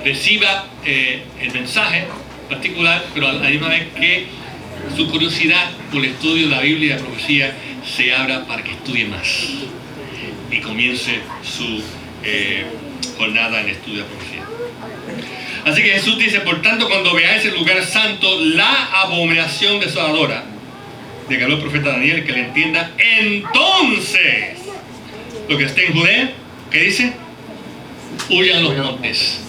reciba el mensaje particular, pero a la misma vez que su curiosidad por el estudio de la Biblia y la profecía se abra para que estudie más y comience su jornada en estudio de la profecía. Así que Jesús dice, por tanto, cuando veáis el lugar santo, la abominación desoladora de que habló el profeta Daniel, que le entienda, entonces lo que esté en Judea, ¿qué dice? Huyan los montes.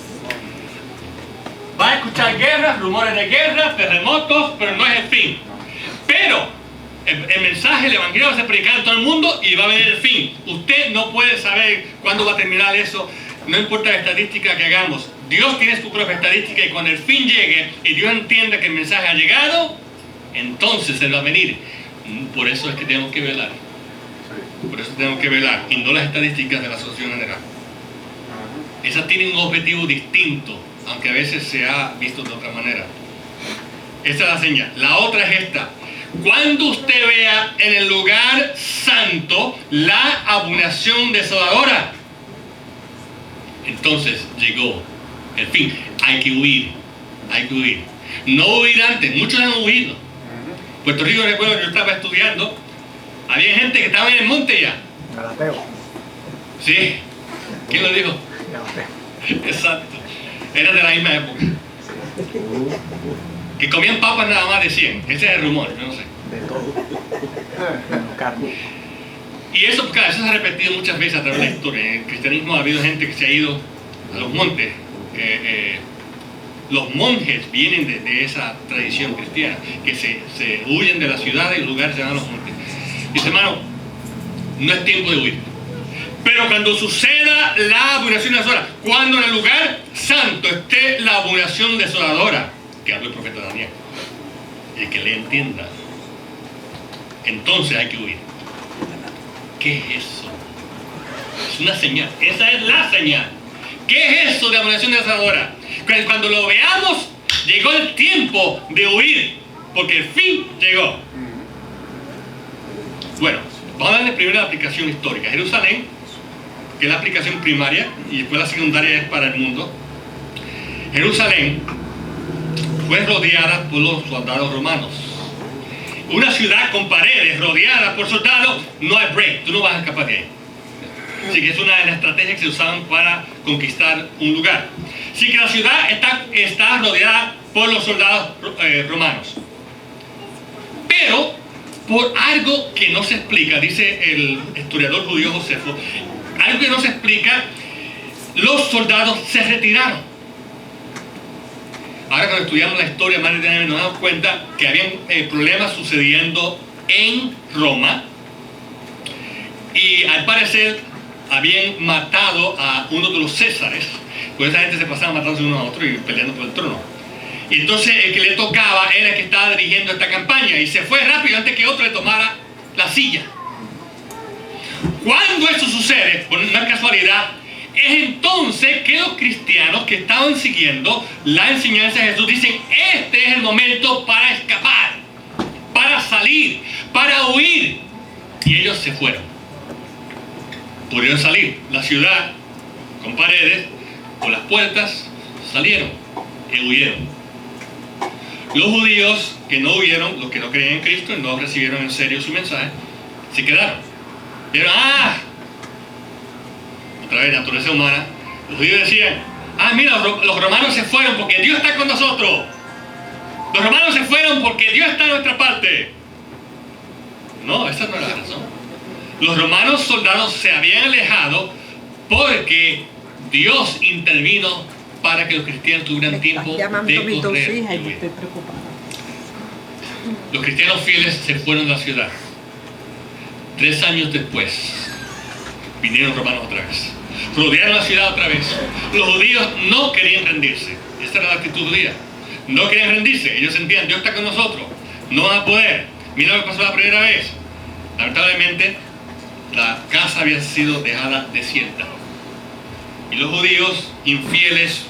Va a escuchar guerras, rumores de guerras, terremotos, pero no es el fin. Pero el mensaje, el evangelio va a ser predicado en todo el mundo y va a venir el fin. Usted no puede saber cuándo va a terminar eso. No importa la estadística que hagamos, Dios tiene su propia estadística y cuando el fin llegue y Dios entienda que el mensaje ha llegado, entonces Él va a venir. Por eso es que tenemos que velar. Por eso tenemos que velar y no las estadísticas de la sociedad general. Esas tienen un objetivo distinto, aunque a veces se ha visto de otra manera. Esta es la señal. La otra es esta. Cuando usted vea en el lugar santo la abominación desoladora, entonces llegó el fin. Hay que huir. Hay que huir. No huir antes. Muchos han huido. Puerto Rico, recuerdo que yo estaba estudiando. Había gente que estaba en el monte ya. Galateo. Sí. ¿Quién lo dijo? Galateo. Exacto. Era de la misma época. Que comían papas nada más, decían. Ese es el rumor, yo no sé. De todo. Menos carne. Y eso, claro, eso se ha repetido muchas veces a través de la historia. En el cristianismo ha habido gente que se ha ido a los montes. Los monjes vienen de esa tradición cristiana, que se huyen de la ciudad y el lugar se van a los montes. Dice, hermano, no es tiempo de huir. Pero cuando suceda la abominación desoladora, cuando en el lugar santo esté la abominación desoladora, que habló el profeta Daniel, el que le entienda, entonces hay que huir. ¿Qué es eso? Es una señal. Esa es la señal. ¿Qué es eso de abominación desoladora? Cuando lo veamos, llegó el tiempo de huir, porque el fin llegó. Bueno, vamos a darle primero la aplicación histórica. Jerusalén, que es la aplicación primaria, y después la secundaria es para el mundo. Jerusalén fue rodeada por los soldados romanos. Una ciudad con paredes rodeada por soldados, no hay break, tú no vas a escapar de ahí. Así que es una de las estrategias que se usaban para conquistar un lugar. Así que la ciudad está rodeada por los soldados romanos. Pero, por algo que no se explica, dice el historiador judío Josefo, algo que no se explica, los soldados se retiraron. Ahora cuando estudiamos la historia más detenidamente nos damos cuenta que habían problemas sucediendo en Roma y al parecer habían matado a uno de los Césares, pues esa gente se pasaba matándose uno a otro y peleando por el trono. Y entonces el que le tocaba era el que estaba dirigiendo esta campaña y se fue rápido antes que otro le tomara la silla. Cuando eso sucede, por una casualidad, es entonces que los cristianos que estaban siguiendo la enseñanza de Jesús dicen, este es el momento para escapar, para salir, para huir. Y ellos se fueron. Pudieron salir. La ciudad, con paredes, por las puertas, salieron y huyeron. Los judíos que no huyeron, los que no creían en Cristo y no recibieron en serio su mensaje, se quedaron. Vieron, otra vez naturaleza humana. Los judíos decían, mira, los romanos se fueron porque Dios está con nosotros. Los romanos se fueron porque Dios está en nuestra parte. No, esa no era la razón. Los romanos soldados se habían alejado porque Dios intervino para que los cristianos tuvieran tiempo de correr. Los cristianos fieles se fueron de la ciudad. 3 años después vinieron los romanos otra vez. Rodearon la ciudad otra vez. Los judíos no querían rendirse. Esta era la actitud judía. No querían rendirse. Ellos sentían, Dios está con nosotros. No van a poder. Mira lo que pasó la primera vez. Lamentablemente, la casa había sido dejada desierta. Y los judíos infieles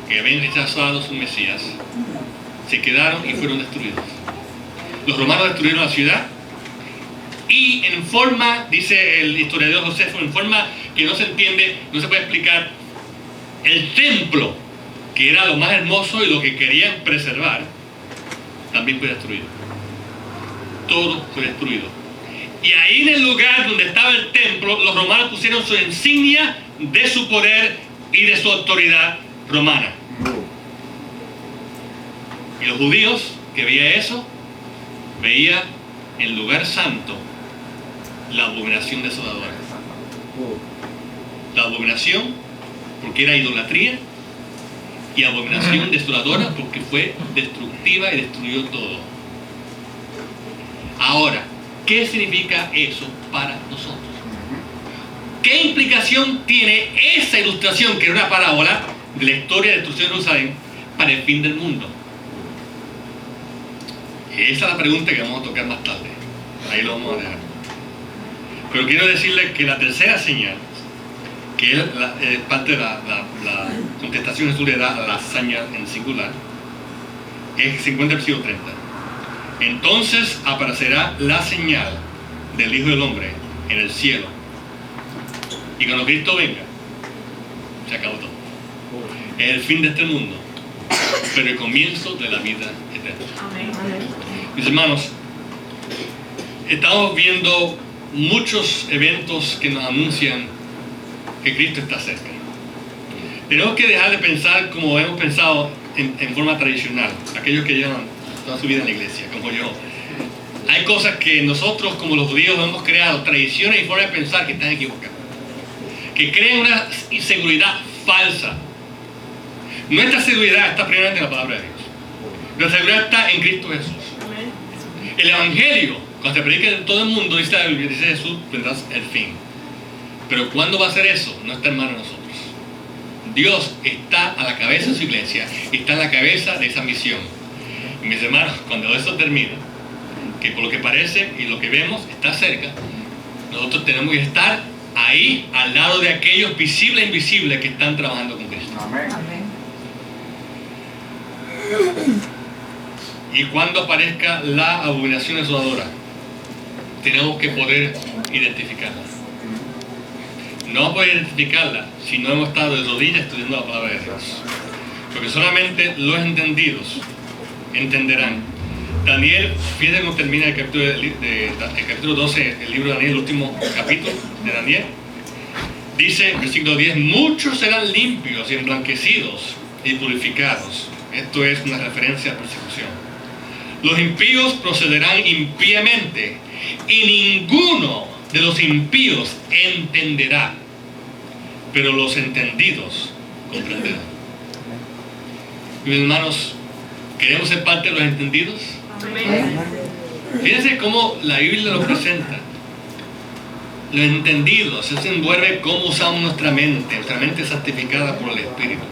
que habían rechazado a su Mesías se quedaron y fueron destruidos. Los romanos destruyeron la ciudad y en forma, dice el historiador Josefo, en forma que no se entiende, no se puede explicar, el templo, que era lo más hermoso y lo que querían preservar, también fue destruido. Todo fue destruido. Y ahí en el lugar donde estaba el templo, los romanos pusieron su insignia de su poder y de su autoridad romana. Y los judíos que veían eso, veían en el lugar santo la abominación desoladora. La abominación porque era idolatría y abominación desoladora porque fue destructiva y destruyó todo. Ahora, ¿qué significa eso para nosotros? ¿Qué implicación tiene esa ilustración, que era una parábola, de la historia de destrucción de Jerusalén para el fin del mundo. Y esa es la pregunta que vamos a tocar más tarde. Ahí lo vamos a dejar. Pero quiero decirles que la tercera señal, que es parte de la contestación que Jesús le da a la señal en singular, se encuentra en el versículo 30. Entonces aparecerá la señal del Hijo del Hombre en el cielo. Y cuando Cristo venga, se acabó todo. Es el fin de este mundo, pero el comienzo de la vida eterna. Mis hermanos, estamos viendo muchos eventos que nos anuncian que Cristo está cerca. Tenemos que dejar de pensar como hemos pensado en forma tradicional, aquellos que llevan toda su vida en la iglesia, como yo. Hay cosas que nosotros, como los judíos, hemos creado, tradiciones y formas de pensar que están equivocadas, que crean una inseguridad falsa. Nuestra seguridad está primeramente en la palabra de Dios. Nuestra seguridad está en Cristo Jesús. El Evangelio, cuando se predica en todo el mundo, dice Jesús, tendrás el fin. Pero ¿cuándo va a ser eso? No está en manos de nosotros. Dios está a la cabeza de su iglesia y está en la cabeza de esa misión. Y mis hermanos, cuando eso termina, que por lo que parece y lo que vemos está cerca, nosotros tenemos que estar ahí al lado de aquellos visibles e invisibles que están trabajando con Cristo. Amén. Y cuando aparezca la abominación desoladora, tenemos que poder identificarla. No vamos a poder identificarla si no hemos estado de rodillas estudiando la palabra de Dios. Porque solamente los entendidos entenderán. Daniel, fíjense cómo termina el capítulo 12, el libro de Daniel, el último capítulo de Daniel. Dice, versículo 10, muchos serán limpios y emblanquecidos y purificados. Esto es una referencia a persecución. Los impíos procederán impíamente y ninguno de los impíos entenderá, pero los entendidos comprenderán. Mis hermanos, ¿queremos ser parte de los entendidos? Amén. Fíjense cómo la Biblia lo presenta. Los entendidos, se envuelve cómo usamos nuestra mente santificada por el Espíritu.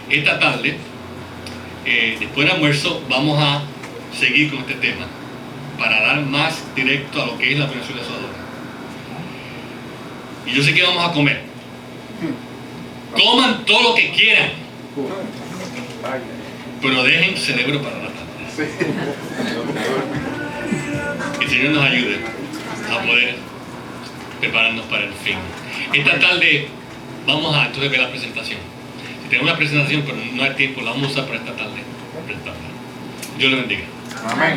Esta tarde, después del almuerzo, vamos a seguir con este tema para dar más directo a lo que es la abominación desoladora. Y yo sé que vamos a comer. Coman todo lo que quieran, pero dejen cerebro para la tarde. Que el Señor nos ayude a poder prepararnos para el fin. Esta tarde vamos a entonces ver la presentación. Si tenemos una presentación pero no hay tiempo, la vamos a usar para esta tarde. Dios le bendiga. Amén.